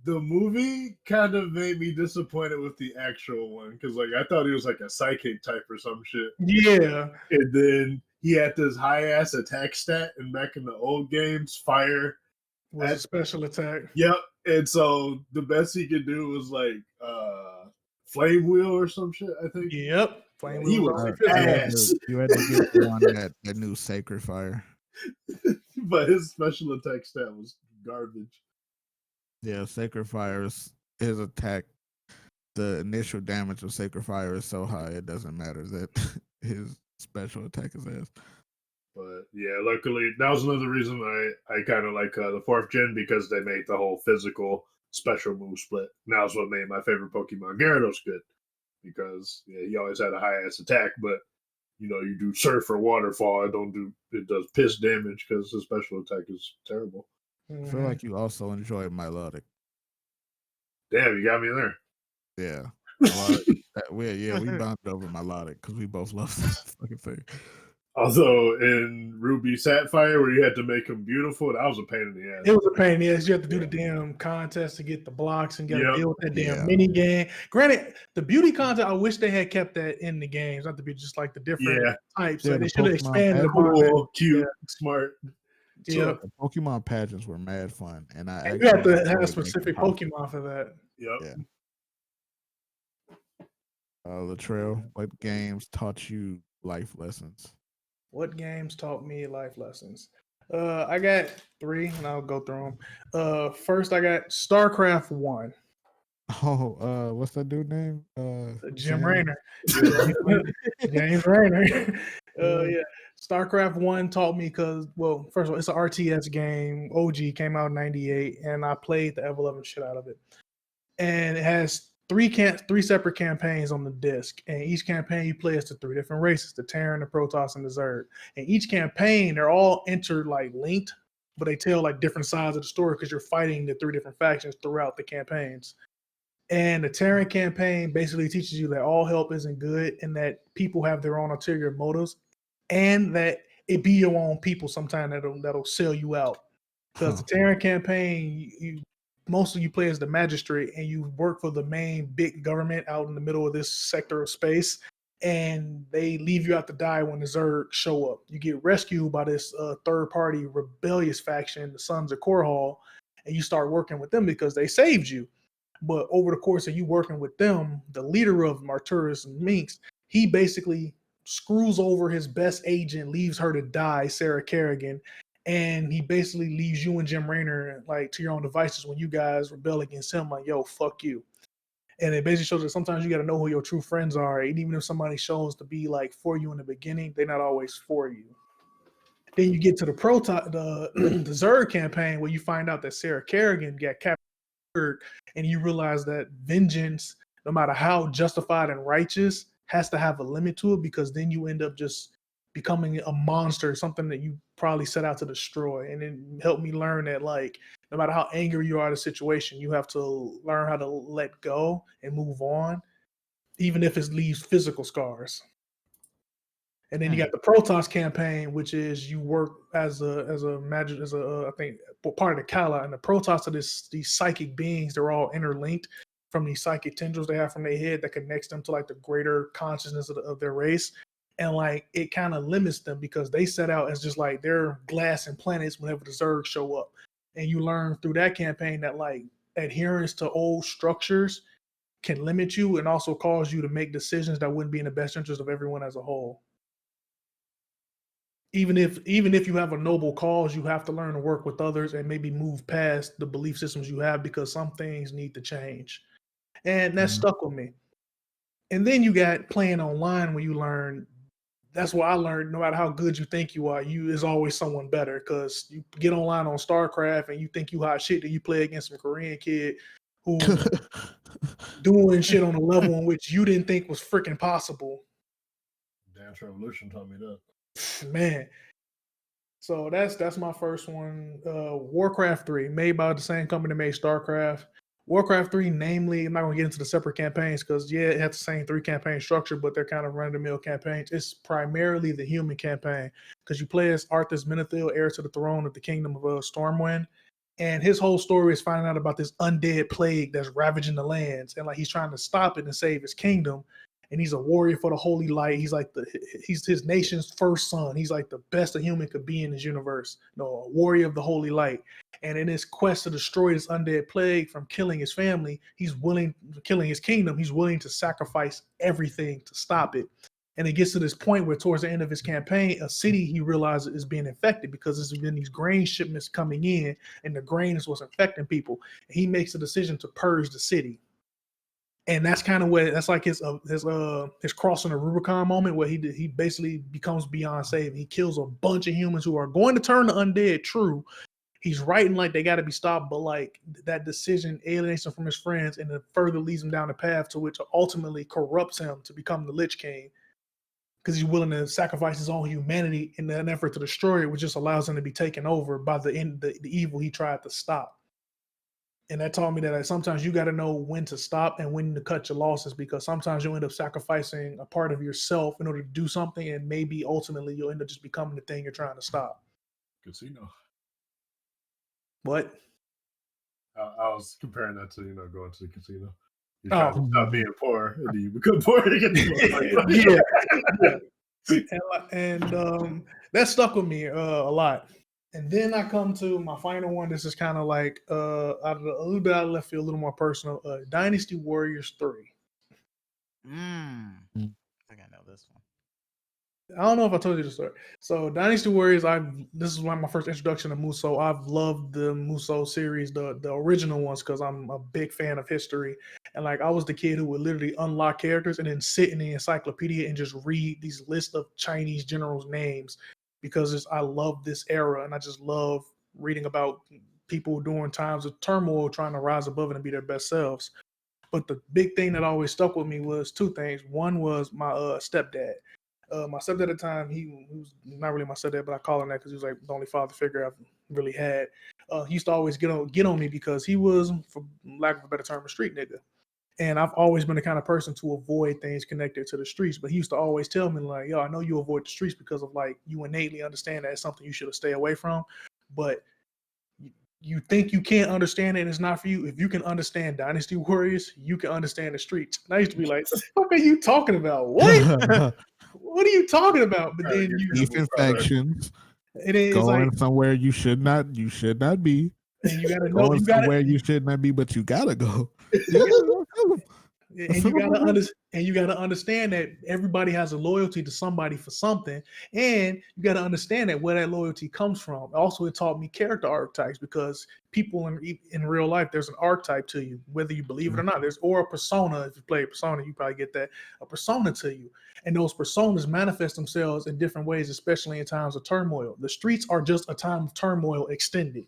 the movie kind of made me disappointed with the actual one because like I thought he was like a psychic type or some shit, Yeah. and then he had this high ass attack stat, and back in the old games, fire. Was a special attack. Yep, and so the best he could do was like flame wheel or some shit. I think. Yep. Flame He Wheel was only You had ass. to- you had to get the one that knew Sacred Fire. But his special attack stat was garbage. Yeah, Sacred Fire is his attack. The initial damage of Sacred Fire is so high it doesn't matter that his special attack is ass. But yeah, luckily that was another reason I kind of like the 4th gen because they made the whole physical special move split. And that was what made my favorite Pokemon Gyarados good because yeah, he always had a high ass attack, but you know you do surf or waterfall, it does piss damage because the special attack is terrible. I feel like you also enjoy Milotic. Damn, you got me there. Yeah. Milotic, we bonded over Milotic because we both love that fucking thing. Although in Ruby Sapphire, where you had to make them beautiful, that was a pain in the ass. it was a pain in the ass. You have to do the damn contest to get the blocks and get to deal with that damn Yeah. mini game. Granted, the beauty contest, I wish they had kept that in the games, not to be just like the different types. Yeah, So they the should have Pokemon expanded the pageant. content. Cool, cute, smart. Yep. The Pokemon pageants were mad fun, and I You have to enjoyed have making specific costumes. Pokemon for that. Yep. Yeah. Latrell, what games taught you life lessons? What games taught me life lessons? I got 3, and I'll go through them. First, I got StarCraft 1. Oh, what's that dude name? Jim Sam? Raynor. James Raynor. Yeah. StarCraft 1 taught me because, well, first of all, it's an RTS game. OG came out in 98, and I played the ever-loving shit out of it. And it has 3 separate campaigns on the disc. And each campaign you play as the 3 different races, the Terran, the Protoss, and the Zerg. And each campaign, they're all linked, but they tell like different sides of the story because you're fighting the 3 different factions throughout the campaigns. And the Terran campaign basically teaches you that all help isn't good and that people have their own ulterior motives and that it be your own people sometimes that'll sell you out. Because the Terran campaign, mostly you play as the magistrate and you work for the main big government out in the middle of this sector of space, and they leave you out to die when the Zerg show up. You get rescued by this third-party rebellious faction, the Sons of Korhal, and you start working with them because they saved you. But over the course of you working with them, the leader of Arcturus and Minx, he basically screws over his best agent, leaves her to die, Sarah Kerrigan, and he basically leaves you and Jim Raynor like to your own devices when you guys rebel against him, like, yo, fuck you. And it basically shows that sometimes you got to know who your true friends are. And even if somebody shows to be like for you in the beginning, they're not always for you. Then you get to the the Zerg campaign where you find out that Sarah Kerrigan got captured, and you realize that vengeance, no matter how justified and righteous, has to have a limit to it, because then you end up just becoming a monster, something that you probably set out to destroy. And it helped me learn that, like, no matter how angry you are at a situation, you have to learn how to let go and move on, even if it leaves physical scars. And then you got the Protoss campaign, which is you work as I think part of the Kala, and the Protoss are these psychic beings. They're all interlinked from these psychic tendrils they have from their head that connects them to like the greater consciousness of their race. And like it kind of limits them because they set out as just like they're glass and planets whenever the Zerg show up. And you learn through that campaign that like adherence to old structures can limit you and also cause you to make decisions that wouldn't be in the best interest of everyone as a whole. Even if you have a noble cause, you have to learn to work with others and maybe move past the belief systems you have, because some things need to change. And that stuck with me. And then you got playing online, where you learn that's what I learned. No matter how good you think you are, you is always someone better. Because you get online on StarCraft and you think you hot shit, then you play against some Korean kid who doing shit on a level in which you didn't think was freaking possible. Dance Revolution taught me that. Man. So that's my first one. Warcraft 3, made by the same company that made StarCraft. Warcraft 3, namely, I'm not going to get into the separate campaigns because, yeah, it has the same 3 campaign structure, but they're kind of run-of-the-mill campaigns. It's primarily the human campaign because you play as Arthas Menethil, heir to the throne of the kingdom of Stormwind. And his whole story is finding out about this undead plague that's ravaging the lands. And like he's trying to stop it and save his kingdom. And he's a warrior for the holy light. He's like he's his nation's first son. He's like the best a human could be in this universe. No, a warrior of the holy light. And in his quest to destroy this undead plague from killing his family, killing his kingdom, he's willing to sacrifice everything to stop it. And it gets to this point where towards the end of his campaign, a city he realizes is being infected because there's been these grain shipments coming in and the grain is what's infecting people. And he makes a decision to purge the city. And that's kind of where that's like his crossing the Rubicon moment where he basically becomes beyond saving. He kills a bunch of humans who are going to turn the undead true. He's writing like they got to be stopped, but like that decision alienates him from his friends and it further leads him down the path to which ultimately corrupts him to become the Lich King because he's willing to sacrifice his own humanity in an effort to destroy it, which just allows him to be taken over by the evil he tried to stop. And that taught me that sometimes you got to know when to stop and when to cut your losses because sometimes you'll end up sacrificing a part of yourself in order to do something and maybe ultimately you'll end up just becoming the thing you're trying to stop. Casino. What? I was comparing that to, going to the casino. You Oh. try to stop being poor and then you become poor again. Yeah. And that stuck with me a lot. And then I come to my final one. This is kind of like a little bit out of left field, a little more personal. Dynasty Warriors 3. I think I know this one. I don't know if I told you the story. So Dynasty Warriors, this is my first introduction to Musou. I've loved the Musou series, the original ones, because I'm a big fan of history. And like I was the kid who would literally unlock characters and then sit in the encyclopedia and just read these lists of Chinese generals' names. Because I love this era and I just love reading about people during times of turmoil trying to rise above it and be their best selves. But the big thing that always stuck with me was 2 things. One was my stepdad. My stepdad at the time, he was not really my stepdad, but I call him that because he was like the only father figure I've really had. He used to always get on me because he was, for lack of a better term, a street nigga. And I've always been the kind of person to avoid things connected to the streets. But he used to always tell me like, yo, I know you avoid the streets because of like, you innately understand that it's something you should stay away from. But you think you can't understand it and it's not for you. If you can understand Dynasty Warriors, you can understand the streets. And I used to be like, what the fuck are you talking about? What? What are you talking about? But then beef infections. It is going like, somewhere you should not be. And you gotta know going somewhere you should not be, but you gotta go. And you gotta understand that everybody has a loyalty to somebody for something, and you gotta understand that where that loyalty comes from. Also, it taught me character archetypes because people in real life, there's an archetype to you, whether you believe it or not. There's or a persona. If you play a persona, you probably get that a persona to you, and those personas manifest themselves in different ways, especially in times of turmoil. The streets are just a time of turmoil extended.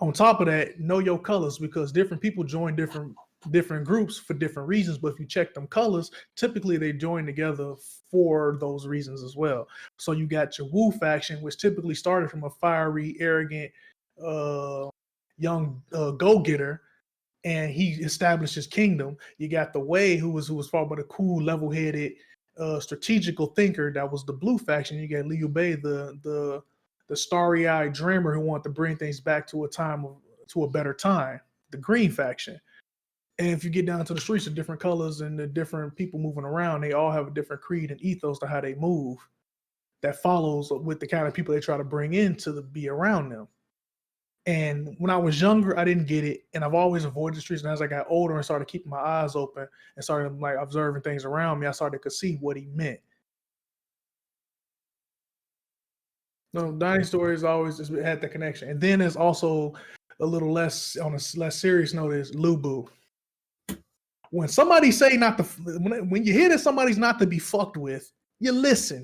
On top of that, know your colors because different people join different groups for different reasons. But if you check them colors, typically they join together for those reasons as well. So you got your Wu faction, which typically started from a fiery, arrogant, young go-getter, and he established his kingdom. You got the Wei, who was fought by the cool, level-headed, strategical thinker. That was the Blue faction. You got Liu Bei, the starry-eyed dreamer who wanted to bring things back to a better time, the Green faction. And if you get down to the streets of different colors and the different people moving around, they all have a different creed and ethos to how they move that follows with the kind of people they try to bring in to be around them. And when I was younger, I didn't get it. And I've always avoided the streets. And as I got older and started keeping my eyes open and started like observing things around me, I started to see what he meant. No, Dynasty Stories always just had that connection. And then there's also a little less on a less serious note is Lubu. When somebody say not to, when you hear that somebody's not to be fucked with, you listen.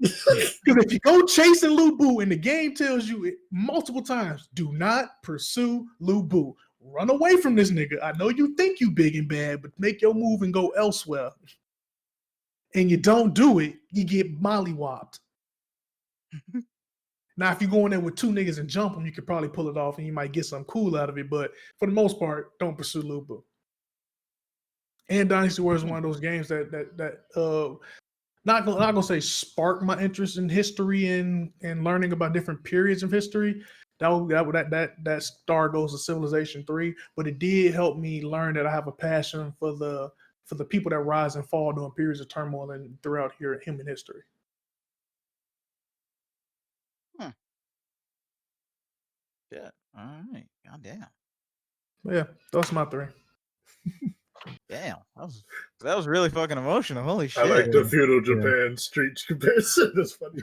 Because if you go chasing Lubu and the game tells you it multiple times, do not pursue Lubu. Run away from this nigga. I know you think you big and bad, but make your move and go elsewhere. And you don't do it, you get mollywopped. Now, if you go in there with two niggas and jump them, you could probably pull it off and you might get something cool out of it. But for the most part, don't pursue Lubu. And Dynasty Warriors is one of those games that not gonna say sparked my interest in history and learning about different periods of history. That star goes to Civilization 3, but it did help me learn that I have a passion for the people that rise and fall during periods of turmoil and throughout human history. Yeah. All right. Goddamn. Yeah, that's my 3. Damn. That was really fucking emotional. Holy shit. I like the feudal Japan street comparison. That's funny.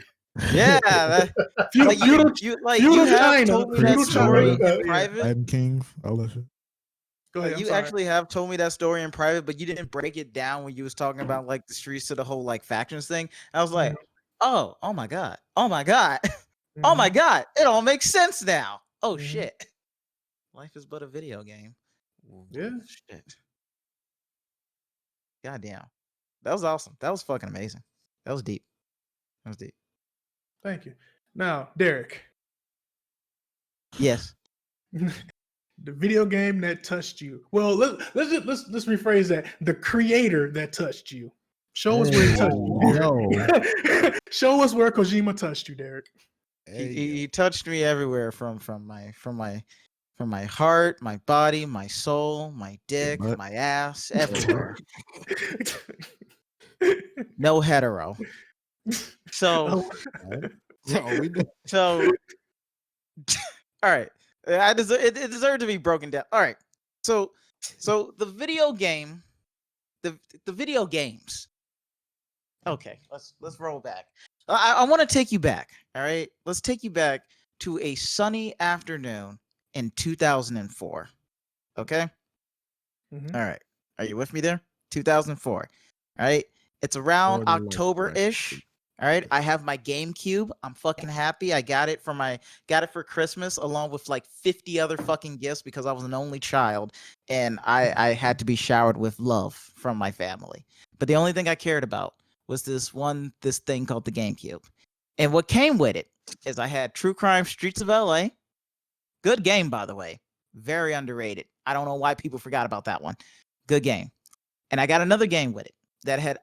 Yeah. You have told me that story in private. Latin Kings, all that shit. Go ahead. You actually have told me that story in private, but you didn't break it down when you was talking about like the streets to the whole like factions thing. I was like, oh my god, oh my god, oh my god, it all makes sense now. Oh shit, life is but a video game. Yeah. Shit. Goddamn, that was awesome. That was fucking amazing. That was deep. That was deep. Thank you. Now, Derek. Yes. The video game that touched you. Well, let's rephrase that. The creator that touched you. Show us where it touched you, Derek. Show us where Kojima touched you, Derek. He touched me everywhere from my heart, my body, my soul, my dick, my ass, everywhere. No hetero. So all right. It deserved to be broken down. All right. So the video game, the video games. Okay, let's roll back. I want to take you back. All right, let's take you back to a sunny afternoon in 2004. Okay. Mm-hmm. All right. Are you with me there? 2004. All right. It's around October-ish. All right. I have my GameCube. I'm fucking happy. I got it for Christmas along with like 50 other fucking gifts because I was an only child and I had to be showered with love from my family. But the only thing I cared about was this thing called the GameCube. And what came with it is I had True Crime Streets of LA. Good game, by the way. Very underrated. I don't know why people forgot about that one. Good game. And I got another game with it that I had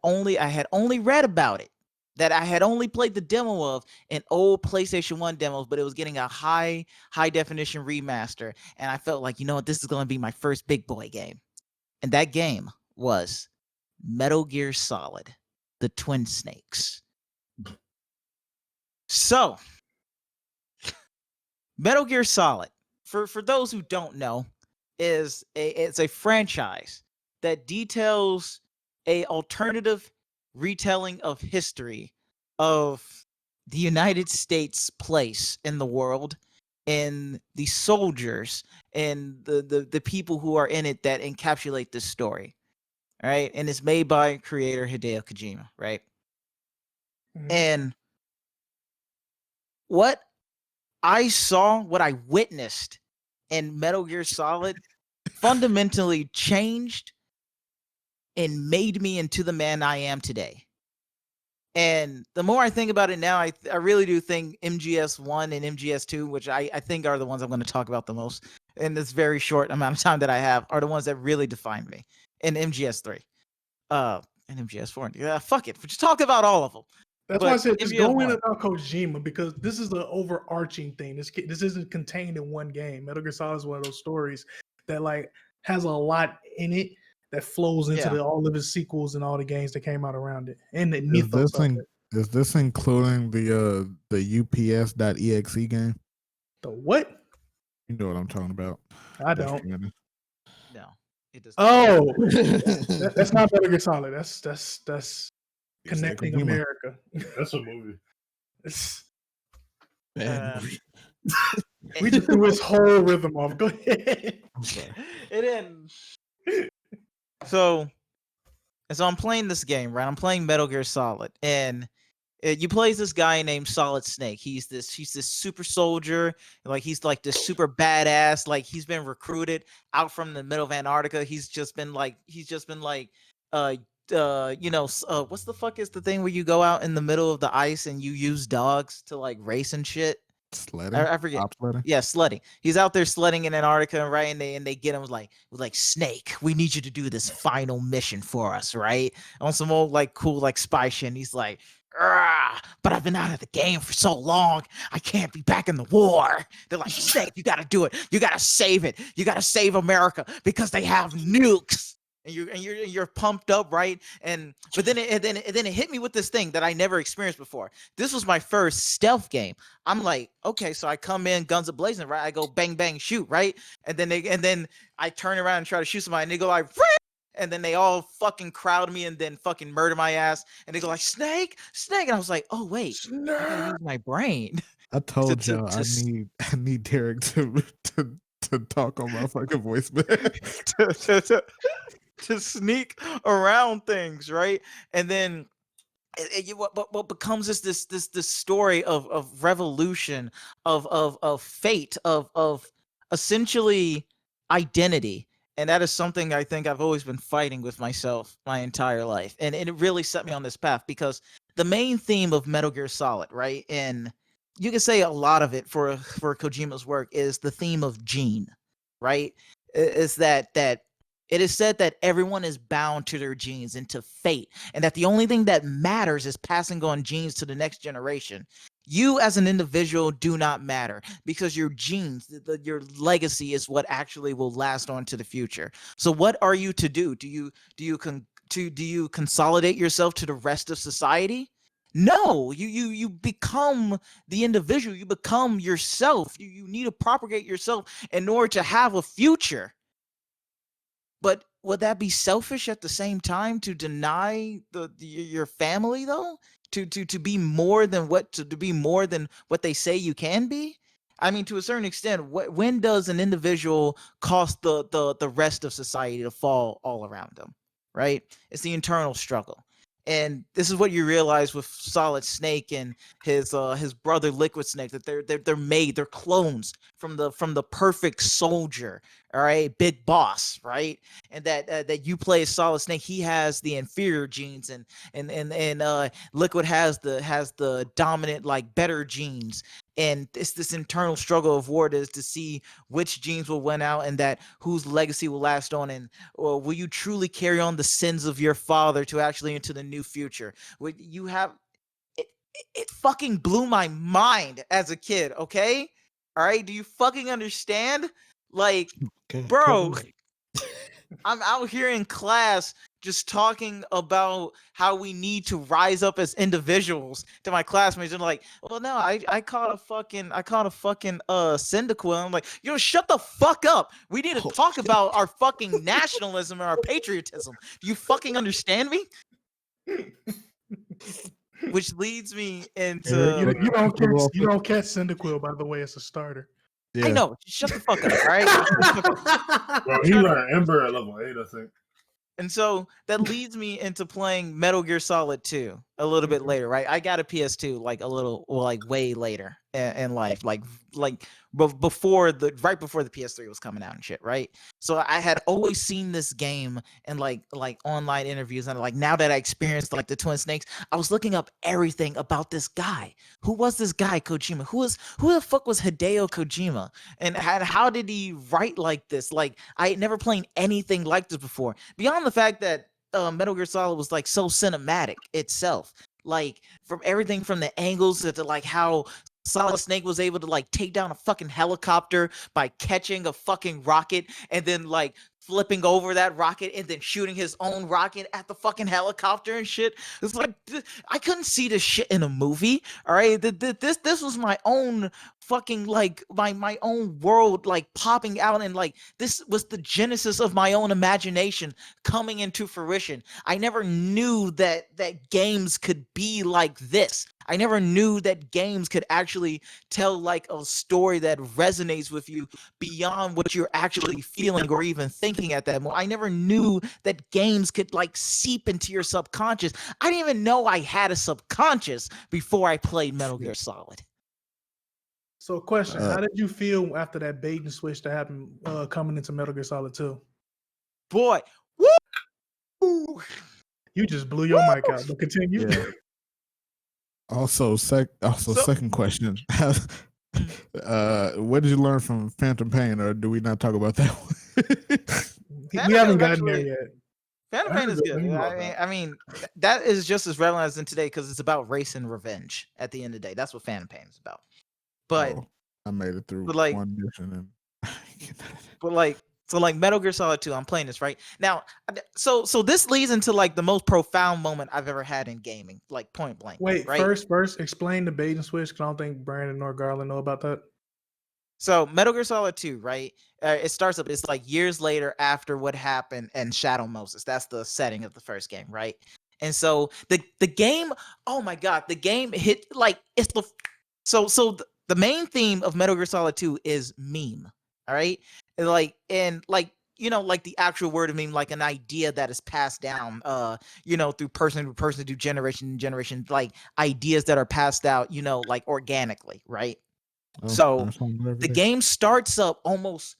only read about it. That I had only played the demo of in old PlayStation 1 demos, but it was getting a high definition remaster. And I felt like, you know what, this is going to be my first big boy game. And that game was Metal Gear Solid, the Twin Snakes. So, Metal Gear Solid, for those who don't know, it's a franchise that details a alternative retelling of history of the United States' place in the world and the soldiers and the people who are in it that encapsulate this story. All right. And it's made by creator Hideo Kojima, right? Mm-hmm. And what I witnessed in Metal Gear Solid fundamentally changed and made me into the man I am today. And the more I think about it now, I really do think MGS1 and MGS2, which I think are the ones I'm going to talk about the most in this very short amount of time that I have, are the ones that really define me. And MGS3. And MGS4. Yeah, fuck it. Just talk about all of them. That's why I said just go in about Kojima, because this is the overarching thing. This isn't contained in one game. Metal Gear Solid is one of those stories that like has a lot in it that flows into all of his sequels and all the games that came out around it. And the mythos is this including the UPS.exe game? The what? You know what I'm talking about. I don't. No. It does not. Oh, that's not Metal Gear Solid. That's Connecting America. That's a movie. We just threw his whole rhythm off. Go ahead. It didn't. So, And so I'm playing this game, right? I'm playing Metal Gear Solid, and you play as this guy named Solid Snake. He's this super soldier, like he's like this super badass. Like he's been recruited out from the middle of Antarctica. He's just been like what's the fuck is the thing where you go out in the middle of the ice and you use dogs to like race and shit? Sledding. I forget. Sledding. Yeah, sledding. He's out there sledding in Antarctica, right? And they get him like Snake, we need you to do this final mission for us, right? On some old like cool like spy shit. And he's like, but I've been out of the game for so long, I can't be back in the war. They're like, Snake, you gotta do it. You gotta save it. You gotta save America because they have nukes. And you're pumped up, right? But then it hit me with this thing that I never experienced before. This was my first stealth game. I'm like, okay, so I come in guns a-blazing, right? I go bang bang shoot, right? And then I turn around and try to shoot somebody, and they go like, and then they all fucking crowd me and then fucking murder my ass. And they go like, Snake. And I was like, oh wait, I gotta use my brain. I told y'all I need Derek to talk on my fucking voice, man. to sneak around things, right? And then what becomes this story of revolution, of fate, of essentially identity. And that is something I think I've always been fighting with myself my entire life. And it really set me on this path because the main theme of Metal Gear Solid, right? And you can say a lot of it for Kojima's work is the theme of gene, right? Is that it is said that everyone is bound to their genes and to fate, and that the only thing that matters is passing on genes to the next generation. You as an individual do not matter because your genes, your legacy is what actually will last on to the future. So what are you to do? Do you consolidate yourself to the rest of society? No, you become the individual. You become yourself. You need to propagate yourself in order to have a future. But would that be selfish at the same time to deny your family though? To be more than what they say you can be? I mean, to a certain extent, when does an individual cause the rest of society to fall all around them? Right? It's the internal struggle. And this is what you realize with Solid Snake and his brother Liquid Snake, that they're clones from the perfect soldier, all right, big boss, right? And that you play as Solid Snake, he has the inferior genes, and Liquid has the dominant, like, better genes. And it's this internal struggle of war is to see which genes will win out and that whose legacy will last on, and will you truly carry on the sins of your father to actually into the new future? Would you have it fucking blew my mind as a kid, okay? All right, do you fucking understand? Like, bro, I'm out here in class just talking about how we need to rise up as individuals to my classmates, and like, well, no, I caught a fucking Cyndaquil. I'm like, yo, shut the fuck up. We need to talk about our fucking nationalism and our patriotism. Do you fucking understand me? Which leads me into you don't catch Cyndaquil, by the way. It's a starter. Yeah. I know. Shut the fuck up, all right? Bro, he learned Ember at level 8, I think. And so that leads me into playing Metal Gear Solid 2 a little bit later, right? I got a PS2 way later in life, like before the PS3 was coming out and shit, right? So I had always seen this game in like online interviews, and like now that I experienced like the Twin Snakes, I was looking up everything about this guy. Who was this guy, Kojima? Who the fuck was Hideo Kojima? And how did he write like this? Like, I had never played anything like this before. Beyond the fact that Metal Gear Solid was like so cinematic itself, like from everything from the angles to like how Solid Snake was able to like take down a fucking helicopter by catching a fucking rocket and then like flipping over that rocket and then shooting his own rocket at the fucking helicopter and shit. It's like, I couldn't see this shit in a movie. All right, this was my own fucking like my own world like popping out, and like this was the genesis of my own imagination coming into fruition. I never knew that games could be like this. I never knew that games could actually tell like a story that resonates with you beyond what you're actually feeling or even thinking thinking at that moment. I never knew that games could like seep into your subconscious. I didn't even know I had a subconscious before I played Metal Gear Solid. So, question: how did you feel after that bait and switch that happened coming into Metal Gear Solid 2? Boy, woo! You just blew your mic out. But continue. Yeah. Also, second question: what did you learn from Phantom Pain, or do we not talk about that one? We haven't gotten there yet. Phantom Pain is good. I mean, that is just as relevant as in today because it's about race and revenge. At the end of the day, that's what Phantom Pain is about. But I made it through like, one mission, and so like Metal Gear Solid 2, I'm playing this right now. So this leads into like the most profound moment I've ever had in gaming, like point blank. Wait, right? first explain the bait and switch because I don't think Brandon nor Garland know about that. So Metal Gear Solid 2, right? It starts up. It's like years later after what happened in Shadow Moses. That's the setting of the first game, right? And so the game, oh my god, the game hit like it's the the main theme of Metal Gear Solid 2 is meme. All right, and like you know, like the actual word of meme, like an idea that is passed down, you know, through person to person, through generation to generation, like ideas that are passed out, you know, like organically, right? So the game starts up almost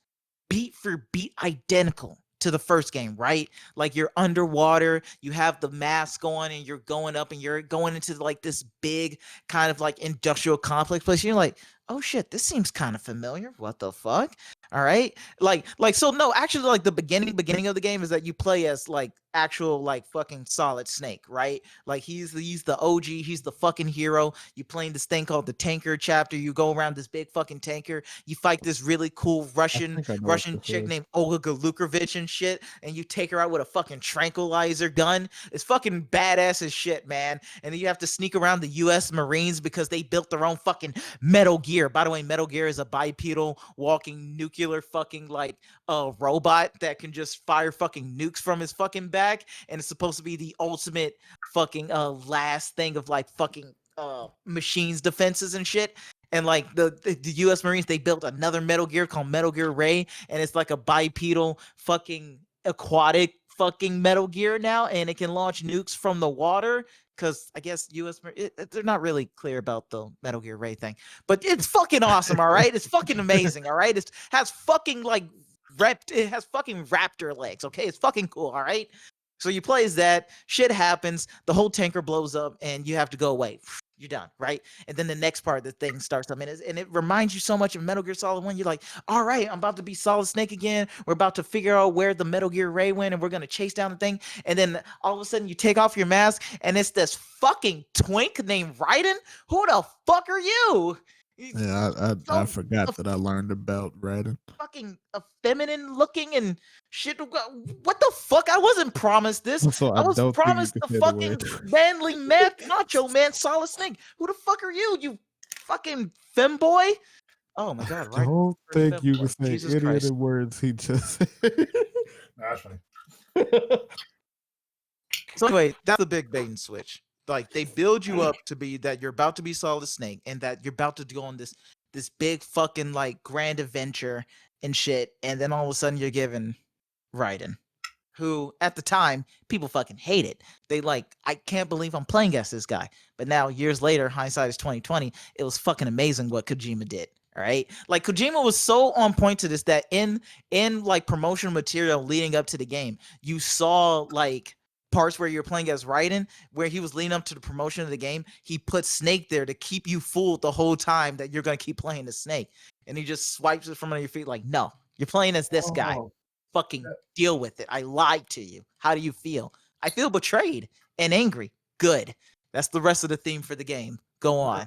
beat for beat identical to the first game, right? Like you're underwater, you have the mask on, and you're going up, and you're going into like this big kind of like industrial complex place. You're like, oh shit, this seems kind of familiar. What the fuck? All right, like so no, actually, like the beginning of the game is that you play as like actual like fucking Solid Snake, right? Like he's the OG, he's the fucking hero. You playing this thing called the Tanker chapter. You go around this big fucking tanker. You fight this really cool Russian chick named Olga Lukovich and shit, and you take her out with a fucking tranquilizer gun. It's fucking badass as shit, man. And then you have to sneak around the U.S. Marines because they built their own fucking Metal Gear. By the way, Metal Gear is a bipedal walking nuclear fucking like robot that can just fire fucking nukes from his fucking back, and it's supposed to be the ultimate fucking last thing of like fucking machines defenses and shit. And like the US Marines, they built another Metal Gear called Metal Gear Ray, and it's like a bipedal fucking aquatic fucking Metal Gear now, and it can launch nukes from the water. Because I guess they're not really clear about the Metal Gear Ray thing, but it's fucking awesome. All right, it's fucking amazing. All right, it has fucking like it has fucking raptor legs. Okay, it's fucking cool. All right, so you play as that. Shit happens. The whole tanker blows up, and you have to go away. You're done, right? And then the next part of the thing starts up, and it reminds you so much of Metal Gear Solid 1. You're like, all right, I'm about to be Solid Snake again. We're about to figure out where the Metal Gear Ray went, and we're going to chase down the thing. And then all of a sudden, you take off your mask, and it's this fucking twink named Raiden. Who the fuck are you? Yeah, I forgot that I learned about Raiden. Fucking feminine looking and shit. What the fuck? I wasn't promised this. So I was promised the fucking manly man, macho man, Solid Snake. Who the fuck are you? You fucking femboy? Oh my god! Right? Don't think you can say Jesus any Christ. of the words he just said. That's fine. So anyway, that's the big bait and switch. Like they build you up to be that you're about to be Solid Snake, and that you're about to go on this big fucking like grand adventure and shit, and then all of a sudden you're given Raiden, who at the time people fucking hated. They like, I can't believe I'm playing as this guy. But now years later, hindsight is 2020. It was fucking amazing what Kojima did. All right, like Kojima was so on point to this that in like promotional material leading up to the game, you saw like parts where you're playing as Raiden, where he was leading up to the promotion of the game. He put Snake there to keep you fooled the whole time that you're gonna keep playing as Snake, and he just swipes it from under your feet like, no, you're playing as this guy. Fucking deal with it. I lied to you. How do you feel? I feel betrayed and angry. Good. That's the rest of the theme for the game. Go on.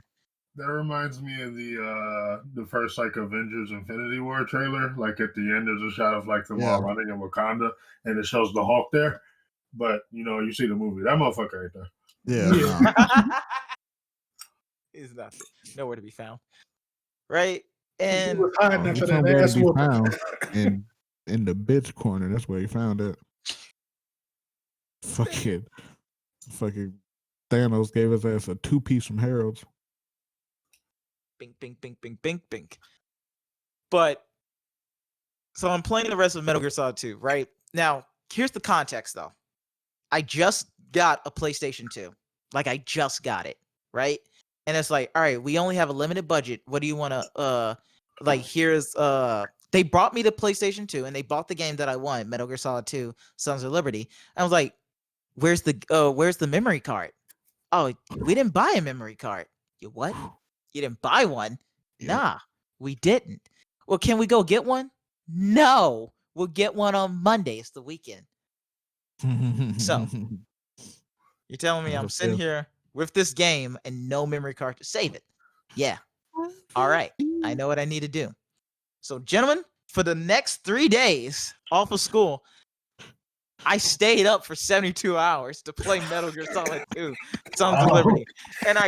That reminds me of the first like Avengers Infinity War trailer. Like at the end, there's a shot of like them all running in Wakanda, and it shows the Hulk there. But you know, you see the movie, that motherfucker right there. Yeah. He's not nowhere to be found. Right? And he was hiding after that somewhere ass to be whooping. found in the bitch corner. That's where he found it. Fucking Thanos gave his ass a 2-piece from Harold's. Bink, bink, bink, bink, bink, bink. But So I'm playing the rest of Metal Gear Solid 2, right? Now, here's the context though. I just got a PlayStation 2. Like I just got it, right? And it's like, all right, we only have a limited budget. What do you want to like here's they brought me the PlayStation 2 and they bought the game that I wanted, Metal Gear Solid 2, Sons of Liberty. I was like, where's the memory card? Oh, we didn't buy a memory card. You what? You didn't buy one? Yeah. Nah, we didn't. Well, can we go get one? No, we'll get one on Monday. It's the weekend. So, you're telling me I'm sitting here with this game and no memory card to save it? Yeah. All right. I know what I need to do. So, gentlemen, for the next 3 days off of school, I stayed up for 72 hours to play Metal Gear Solid 2, Sons of Liberty. And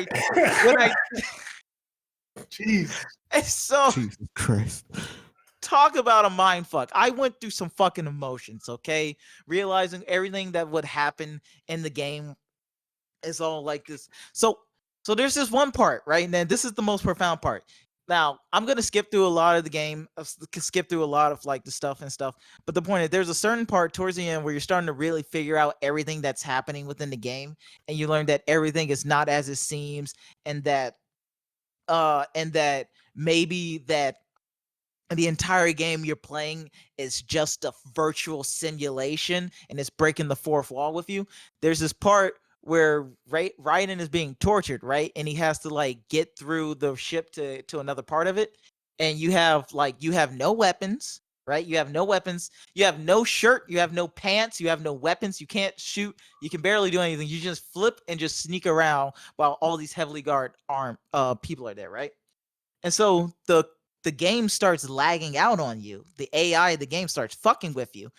Jeez. and so Jesus Christ. talk about a mind fuck. I went through some fucking emotions, okay? Realizing everything that would happen in the game is all like this. So there's this one part, right? And then this is the most profound part. Now, I'm going to skip through a lot of the game, skip through a lot of like the stuff and stuff. But the point is there's a certain part towards the end where you're starting to really figure out everything that's happening within the game. And you learn that everything is not as it seems. And that maybe that the entire game you're playing is just a virtual simulation and it's breaking the fourth wall with you. There's this part where Raiden is being tortured, right? And he has to like get through the ship to another part of it. And you have no weapons, right? You have no weapons. You have no shirt. You have no pants. You have no weapons. You can't shoot. You can barely do anything. You just flip and just sneak around while all these heavily guarded armed people are there, right? And so the game starts lagging out on you. The AI of the game starts fucking with you.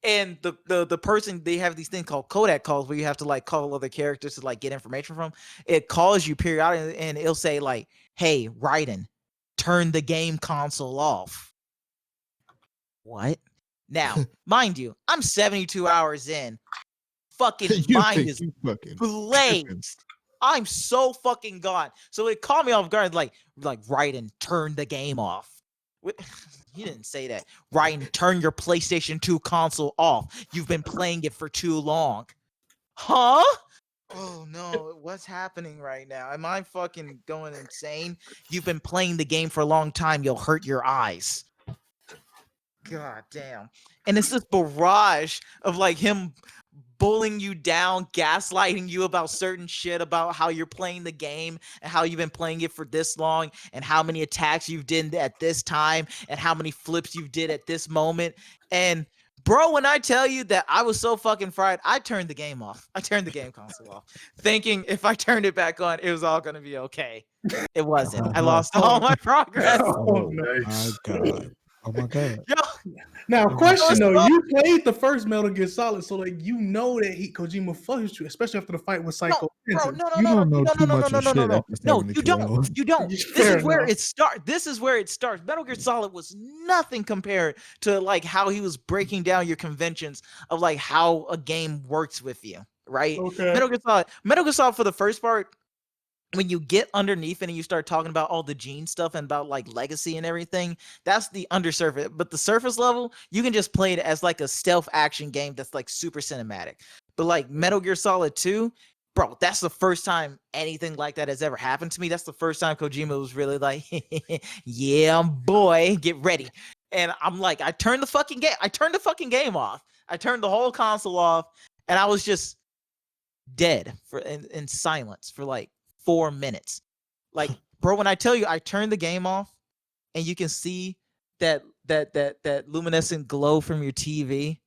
And the person, they have these things called Kodak calls where you have to like call other characters to like get information from. It calls you periodically and it'll say like, hey, Raiden, turn the game console off. What? Now, mind you, I'm 72 hours in. Fucking mind is blazed. I'm so fucking gone. So it caught me off guard, like Raiden, turn the game off. He didn't say that. Raiden, turn your PlayStation 2 console off. You've been playing it for too long. Huh? Oh no, what's happening right now? Am I fucking going insane? You've been playing the game for a long time. You'll hurt your eyes. God damn. And it's this barrage of like him bullying you down, gaslighting you about certain shit about how you're playing the game and how you've been playing it for this long and how many attacks you've did at this time and how many flips you did at this moment. And bro, when I tell you that I was so fucking fried, I turned the game off. I turned the game console off, thinking if I turned it back on, it was all going to be okay. It wasn't. I lost all my progress. Oh, my God. Oh my God. Yo, now, question though, you played the first Metal Gear Solid, so like you know that Kojima fucks you, especially after the fight with Psycho. No, You don't know too much of shit after no, 72 you don't. hours. You don't. This Fair is where enough. it starts. This is where it starts. Metal Gear Solid was nothing compared to like how he was breaking down your conventions of like how a game works with you, right? Okay. Metal Gear Solid for the first part, when you get underneath it and you start talking about all the gene stuff and about like legacy and everything, that's the undersurface. But the surface level, you can just play it as like a stealth action game that's like super cinematic. But like Metal Gear Solid 2, bro, that's the first time anything like that has ever happened to me. That's the first time Kojima was really like, yeah, boy, get ready. And I'm like, I turned the fucking game off. I turned the whole console off and I was just dead in silence for like 4 minutes. Like, bro, when I tell you I turned the game off and you can see that luminescent glow from your TV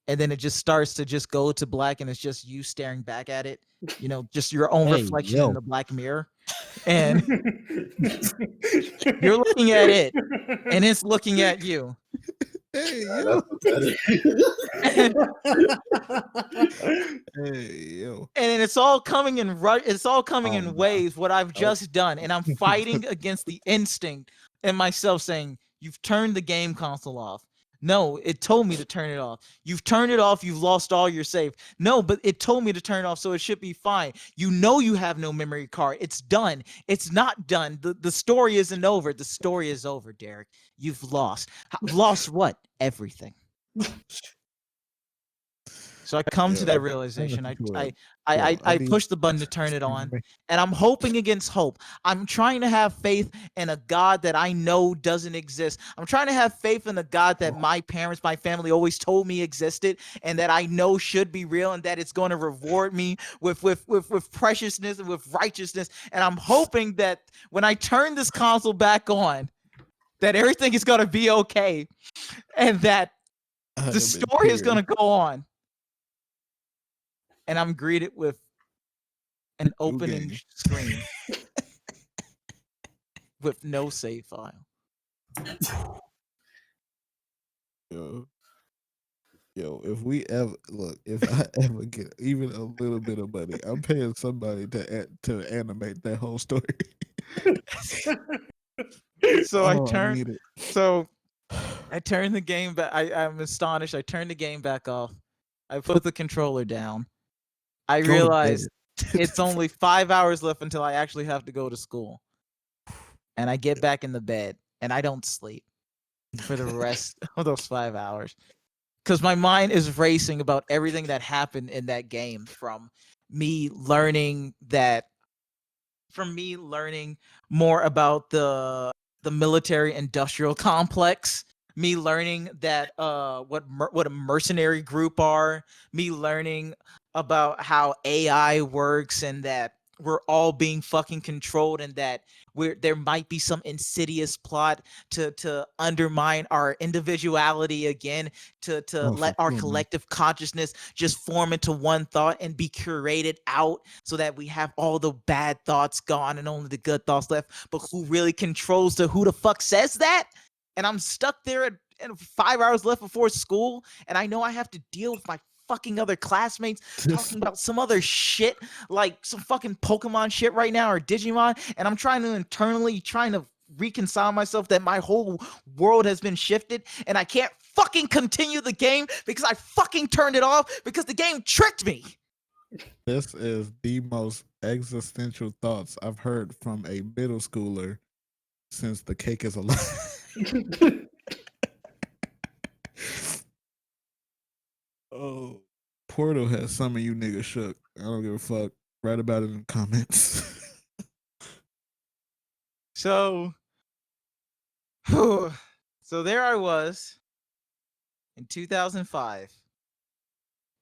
and then it just starts to just go to black and it's just you staring back at it, you know, just your own reflection in the black mirror. And you're looking at it and it's looking at you. Hey, That's yo. pathetic. Hey, yo. And it's all coming in Oh, in no. waves what I've just done, and I'm fighting against the instinct in myself saying, you've turned the game console off. No, it told me to turn it off. You've turned it off. You've lost all your save. No, but it told me to turn it off, so it should be fine. You know you have no memory card. It's done. It's not done. The story isn't over. The story is over, Derek. You've lost. Lost what? Everything. So I come to that realization. I push the button to turn it on, and I'm hoping against hope. I'm trying to have faith in a God that I know doesn't exist. I'm trying to have faith in a God that my parents, my family always told me existed, and that I know should be real, and that it's going to reward me with preciousness and with righteousness. And I'm hoping that when I turn this console back on, that everything is going to be okay, and that the story is going to go on. And I'm greeted with an opening screen with no save file. Yo, if I ever get even a little bit of money, I'm paying somebody to animate that whole story. So I turned the game back. I'm astonished. I turned the game back off. I put the controller down. I realized it's only 5 hours left until I actually have to go to school. And I get back in the bed and I don't sleep for the rest of those 5 hours. Because my mind is racing about everything that happened in that game, from me learning more about the military industrial complex, me learning that what a mercenary group are, me learning about how AI works, and that we're all being fucking controlled, and that there might be some insidious plot to undermine our individuality again, to let our collective consciousness just form into one thought and be curated out, so that we have all the bad thoughts gone and only the good thoughts left. But who really controls who the fuck says that? And I'm stuck there at 5 hours left before school, and I know I have to deal with my fucking other classmates talking about some other shit, like some fucking Pokemon shit right now, or Digimon, and I'm trying to reconcile myself that my whole world has been shifted, and I can't fucking continue the game because I fucking turned it off because the game tricked me. This is the most existential thoughts I've heard from a middle schooler since the cake is alive. Oh, Portal has some of you niggas shook. I don't give a fuck. Write about it in the comments. So there I was in 2005.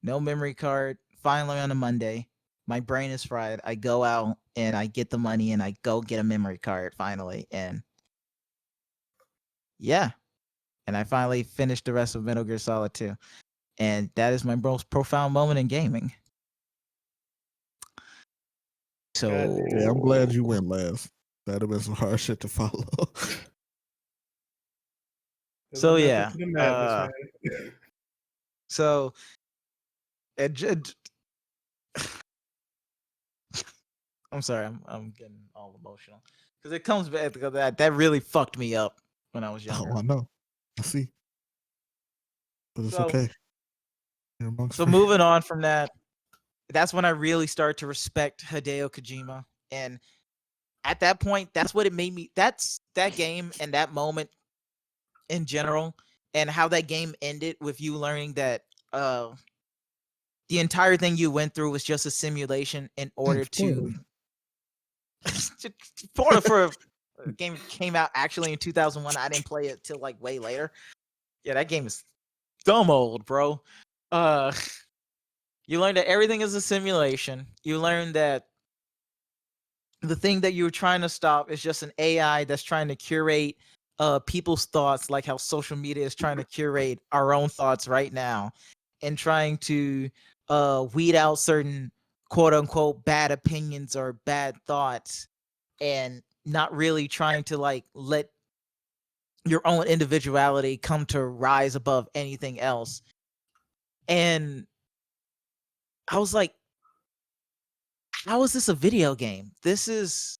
No memory card. Finally on a Monday. My brain is fried. I go out and I get the money and I go get a memory card finally. And yeah. And I finally finished the rest of Metal Gear Solid 2. And that is my most profound moment in gaming. So yeah, I'm glad you went last. That'd have been some hard shit to follow. So yeah. So I'm sorry, I'm getting all emotional because it comes back to that really fucked me up when I was younger. Oh, I know. I see. But it's okay. So moving on from that, that's when I really started to respect Hideo Kojima. And at that point, that's what it made me. That's that game and that moment in general, and how that game ended with you learning that the entire thing you went through was just a simulation in order to for a game came out actually in 2001. I didn't play it till like way later. Yeah, that game is dumb old, bro. You learn that everything is a simulation. You learn that the thing that you were trying to stop is just an AI that's trying to curate people's thoughts, like how social media is trying to curate our own thoughts right now, and trying to weed out certain quote unquote bad opinions or bad thoughts, and not really trying to like let your own individuality come to rise above anything else. And I was like, how is this a video game? This is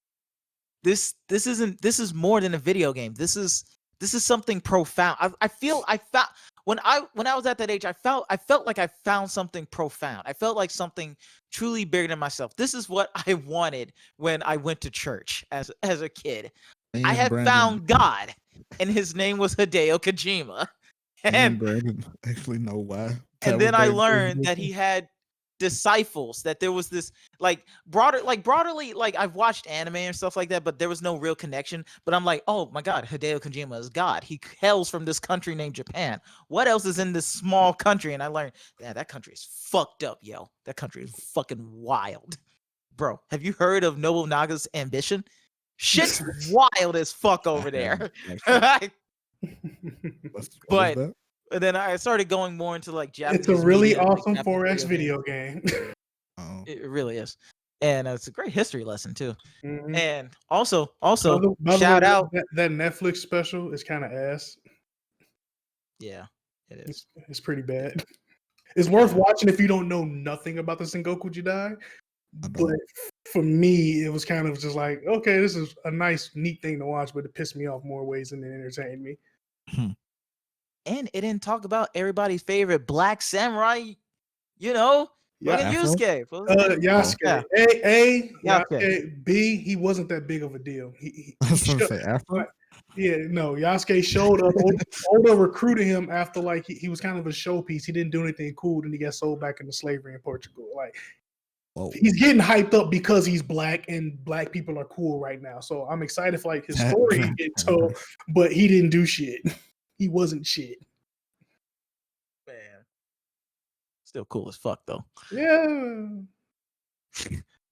more than a video game. This is this is something profound. I feel I found when I was at that age, I felt like I found something profound. I felt like something truly bigger than myself. This is what I wanted when I went to church as a kid. Me I and had Brandon- found God, and his name was Hideo Kojima. me and And Brandon actually know why. and That then was I their learned that business. he had disciples, that there was this broaderly, like I've watched anime and stuff like that, but there was no real connection. But I'm like, oh my god, Hideo Kojima is God. He hails from this country named Japan. What else is in this small country? And I learned, yeah, that country is fucked up, yo. That country is fucking wild. Bro, have you heard of Nobunaga's ambition? Shit's wild as fuck over there. What's But that? and then I started going more into like Japanese. It's a really media, like awesome Japanese 4X video video games. game. Oh. It really is, and it's a great history lesson too. Mhm. And also, By the shout way, out. that Netflix special is kind of ass. Yeah, it is. It's pretty bad. It's worth watching if you don't know nothing about the Sengoku Jidai. I But don't. for me, it was kind of just like, okay, this is a nice, neat thing to watch, but it pissed me off more ways than it entertained me. And it didn't talk about everybody's favorite black samurai. You know, fucking Afro? Yusuke. Yasuke. Yeah. A, Yasuke. Yasuke. B, he wasn't that big of a deal. I was gonna say Afro. Yeah, no, Yasuke showed up. Oda recruited him after like he was kind of a showpiece. He didn't do anything cool, and he got sold back into slavery in Portugal. Like Whoa. he's getting hyped up because he's black, and black people are cool right now. So I'm excited for like his story getting told, but he didn't do shit. He wasn't shit. Man, still cool as fuck though. Yeah.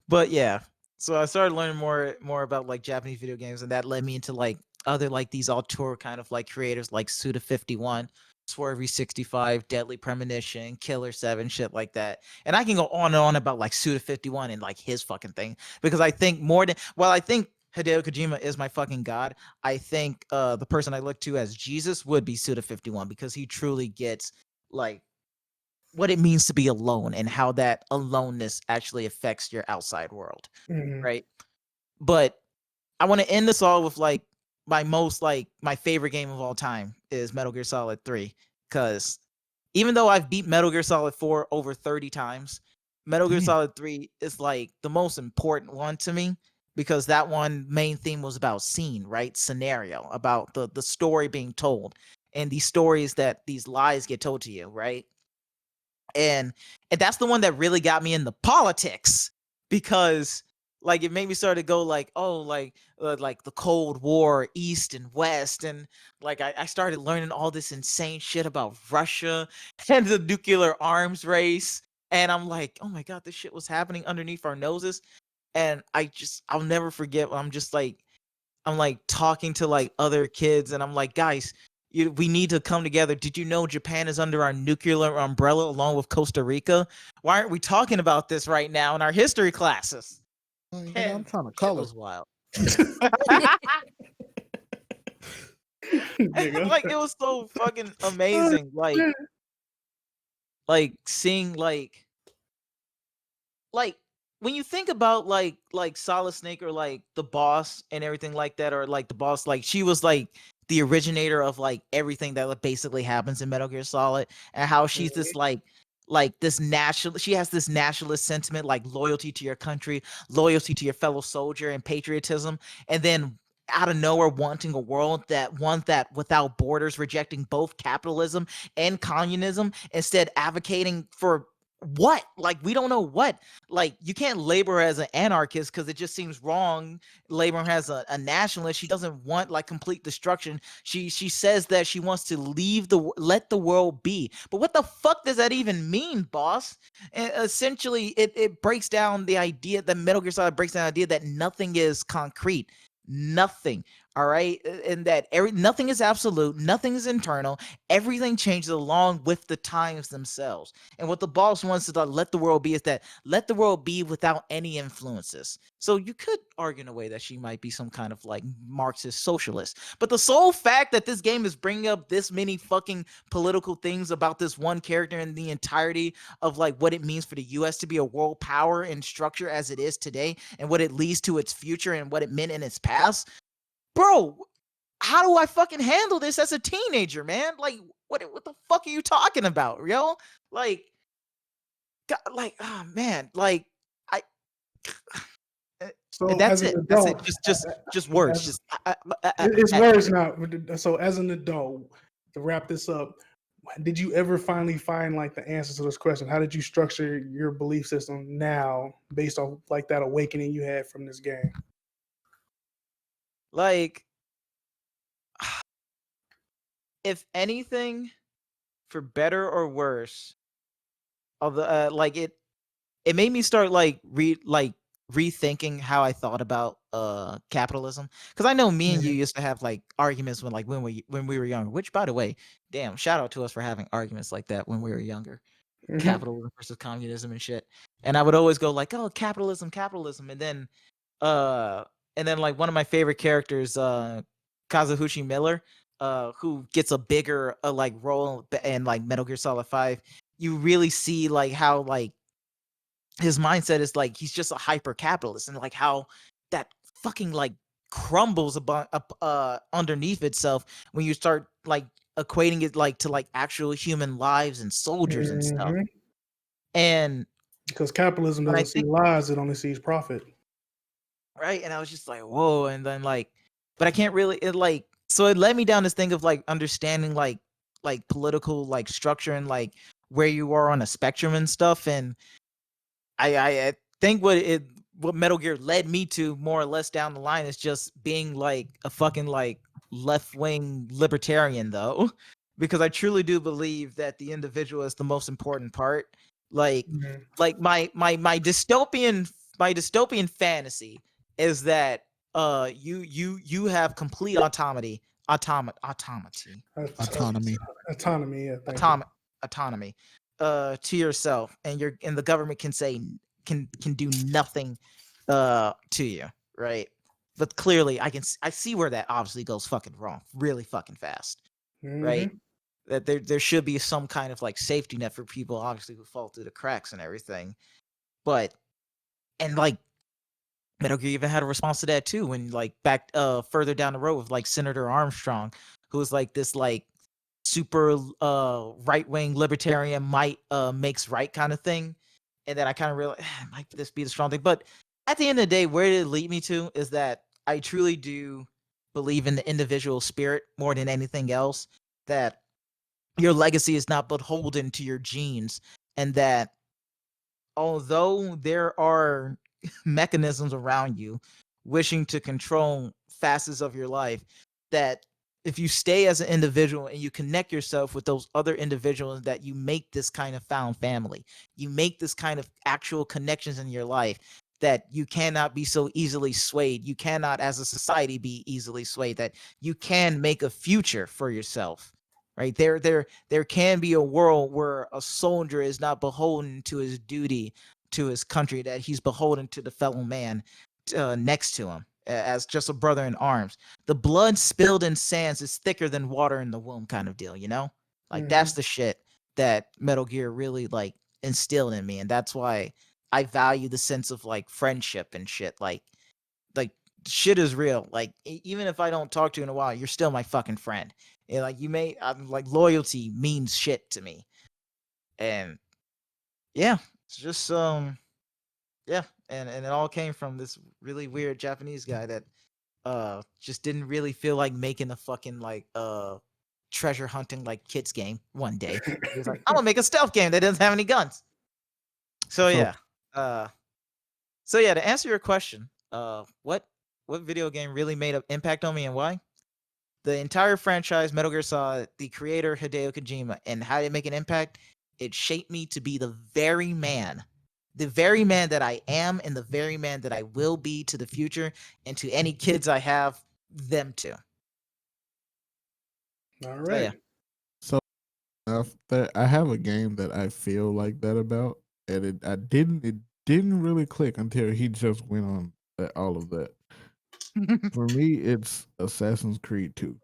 But yeah, so I started learning more about like Japanese video games, and that led me into like other like these auteur kind of like creators like Suda51, Swervy65, Deadly Premonition, Killer 7, shit like that. And I can go on and on about like Suda51 and like his fucking thing, because I think I think Hideo Kojima is my fucking god. I think the person I look to as Jesus would be Suda51, because he truly gets like what it means to be alone and how that aloneness actually affects your outside world. Mhm. Right. But I want to end this all with like my favorite game of all time is Metal Gear Solid 3, because even though I've beat Metal Gear Solid 4 over 30 times, Metal Gear Damn. Solid 3 is like the most important one to me, because that one main theme was about scene, right? Scenario, about the story being told, and these stories that these lies get told to you, right? And that's the one that really got me into politics, because like it made me start to go like, oh, like the Cold War, East and West, and like I started learning all this insane shit about Russia and the nuclear arms race, and I'm like, oh my god, this shit was happening underneath our noses. And I'll never forget when I'm like talking to like other kids, and I'm like, guys, we need to come together. Did you know Japan is under our nuclear umbrella along with Costa Rica? Why aren't we talking about this right now in our history classes? Oh, yeah, And I'm trying to shit color. was wild. Nigga. Like it was so fucking amazing. Like seeing like when you think about like Solid Snake, or like the boss and everything like that, or like the boss, like she was like the originator of like everything that basically happens in Metal Gear Solid, and how she's this like this she has this nationalist sentiment, like loyalty to your country, loyalty to your fellow soldier, and patriotism, and then out of nowhere wanting a world that without borders, rejecting both capitalism and communism, instead advocating for what? Like we don't know what. Like you can't label her as an anarchist, because it just seems wrong. Labeling her as a nationalist. She doesn't want like complete destruction. She says that she wants to let the world be. But what the fuck does that even mean, boss? And essentially, it breaks down the idea that Metal Gear Solid breaks down the idea that nothing is concrete. Nothing. All right. And that nothing is absolute, nothing is internal, everything changes along with the times themselves. And what the boss wants to let the world be is that let the world be without any influences. So you could argue in a way that she might be some kind of like Marxist socialist, but the sole fact that this game is bringing up this many fucking political things about this one character and the entirety of like what it means for the US to be a world power and structure as it is today, and what it leads to its future and what it meant in its past. Bro, how do I fucking handle this as a teenager, man? Like, what the fuck are you talking about, yo? Like, oh man, like I. So That's as an it. That's it. adult, Just words. as- Just it's words now. So as an adult, to wrap this up, did you ever finally find like the answer to this question? How did you structure your belief system now based on like that awakening you had from this game? like, if anything, for better or worse, although like it made me start like rethinking how I thought about capitalism, because I know me and you used to have like arguments when we were younger, which by the way, damn, shout out to us for having arguments like that when we were younger. Capitalism versus communism and shit. And I would always go like, oh, capitalism, and then like one of my favorite characters, Kazuhushi Miller, who gets a bigger like role in like Metal Gear Solid 5. You really see like how like his mindset is like he's just a hyper capitalist, and like how that fucking like crumbles underneath itself when you start like equating it like to like actual human lives and soldiers and stuff. And because capitalism but I doesn't see think lies, it only sees profit. right, and I was just like, whoa, and then like, but I can't really so it led me down this thing of like understanding like political like structure and like where you are on a spectrum and stuff. And I think what Metal Gear led me to more or less down the line is just being like a fucking like left-wing libertarian though, because I truly do believe that the individual is the most important part. Like my dystopian fantasy is that you have complete autonomy. Yeah, Autonomy to yourself, and the government can say can do nothing to you, right? But clearly I see where that obviously goes fucking wrong really fucking fast, right? That there should be some kind of like safety net for people obviously who fall through the cracks and everything. But and like Metal Gear even had a response to that too, when like back further down the road with like Senator Armstrong, who was like this like super right-wing libertarian might makes right kind of thing. And then I kind of realized might this be the strong thing. But at the end of the day, where did it lead me to is that I truly do believe in the individual spirit more than anything else, that your legacy is not beholden to your genes, and that although there are mechanisms around you wishing to control facets of your life, that if you stay as an individual and you connect yourself with those other individuals, that you make this kind of found family, you make this kind of actual connections in your life, that you cannot be so easily swayed. You cannot, as a society, be easily swayed, that you can make a future for yourself. Right? There can be a world where a soldier is not beholden to his duty to his country, that he's beholden to the fellow man next to him as just a brother in arms. The blood spilled in sands is thicker than water in the womb kind of deal, you know? Like that's the shit that Metal Gear really like instilled in me, and that's why I value the sense of like friendship and shit. Like shit is real. Like even if I don't talk to you in a while, you're still my fucking friend. And like like loyalty means shit to me. And yeah, it's just yeah, and it all came from this really weird Japanese guy that just didn't really feel like making a fucking like treasure hunting like kids game one day. He was like, I'm gonna make a stealth game that doesn't have any guns. So yeah. To answer your question, what video game really made an impact on me and why? The entire franchise, Metal Gear Solid, the creator Hideo Kojima, and how did it make an impact? It shaped me to be the very man that I am, and the very man that I will be to the future, and to any kids I have them to. All right. So I have a game that I feel like that about, and it didn't really click until he just went on all of that. For me, it's Assassin's Creed 2.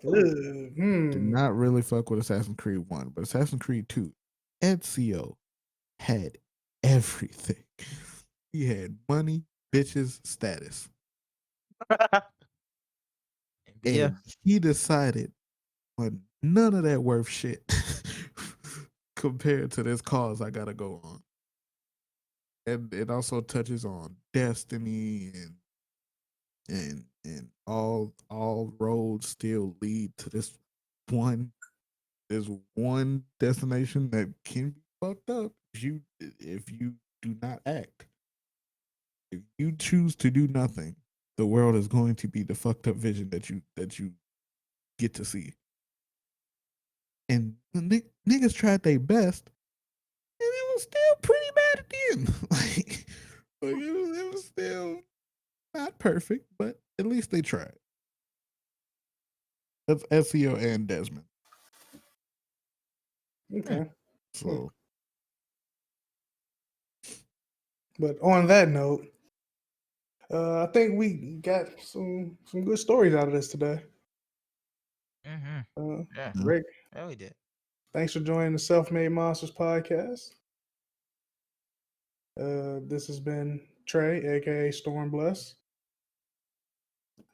Did not really fuck with Assassin's Creed 1, but Assassin's Creed 2, Ezio had everything. He had money, bitches, status. And Yeah. he decided on none of that worth shit compared to this cause I gotta go on. And it also touches on destiny and all roads still lead to this one destination that can be fucked up if you do not act. If you choose to do nothing, the world is going to be the fucked up vision that you get to see. And the niggas tried their best, and it was still pretty bad at the end. like it was still not perfect, but at least they tried. That's SEO and Desmond. Okay. So But on that note, I think we got some good stories out of this today. Mm-hmm. Yeah. Rick, Yeah, we did. thanks for joining the Self-Made Monsters podcast. This has been Trey, aka Stormbless.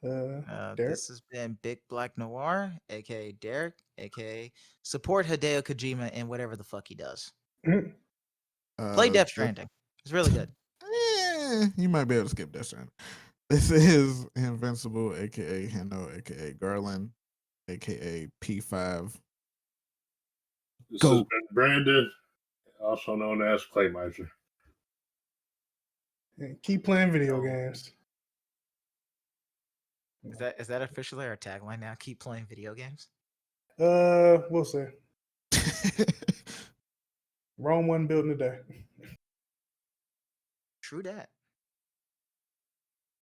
Derek. This has been Big Black Noir, aka Derek, aka support Hideo Kojima in whatever the fuck he does. Play Death Stranding. It's really good. You might be able to skip Death Stranding. This is Invincible, aka Hendo, aka Garland, aka P5. This Go. has been Brandon, also known as Claymiser. And keep playing video games. Is that officially our tagline now? Keep playing video games. We'll see. Rome wasn't built in a day. True that.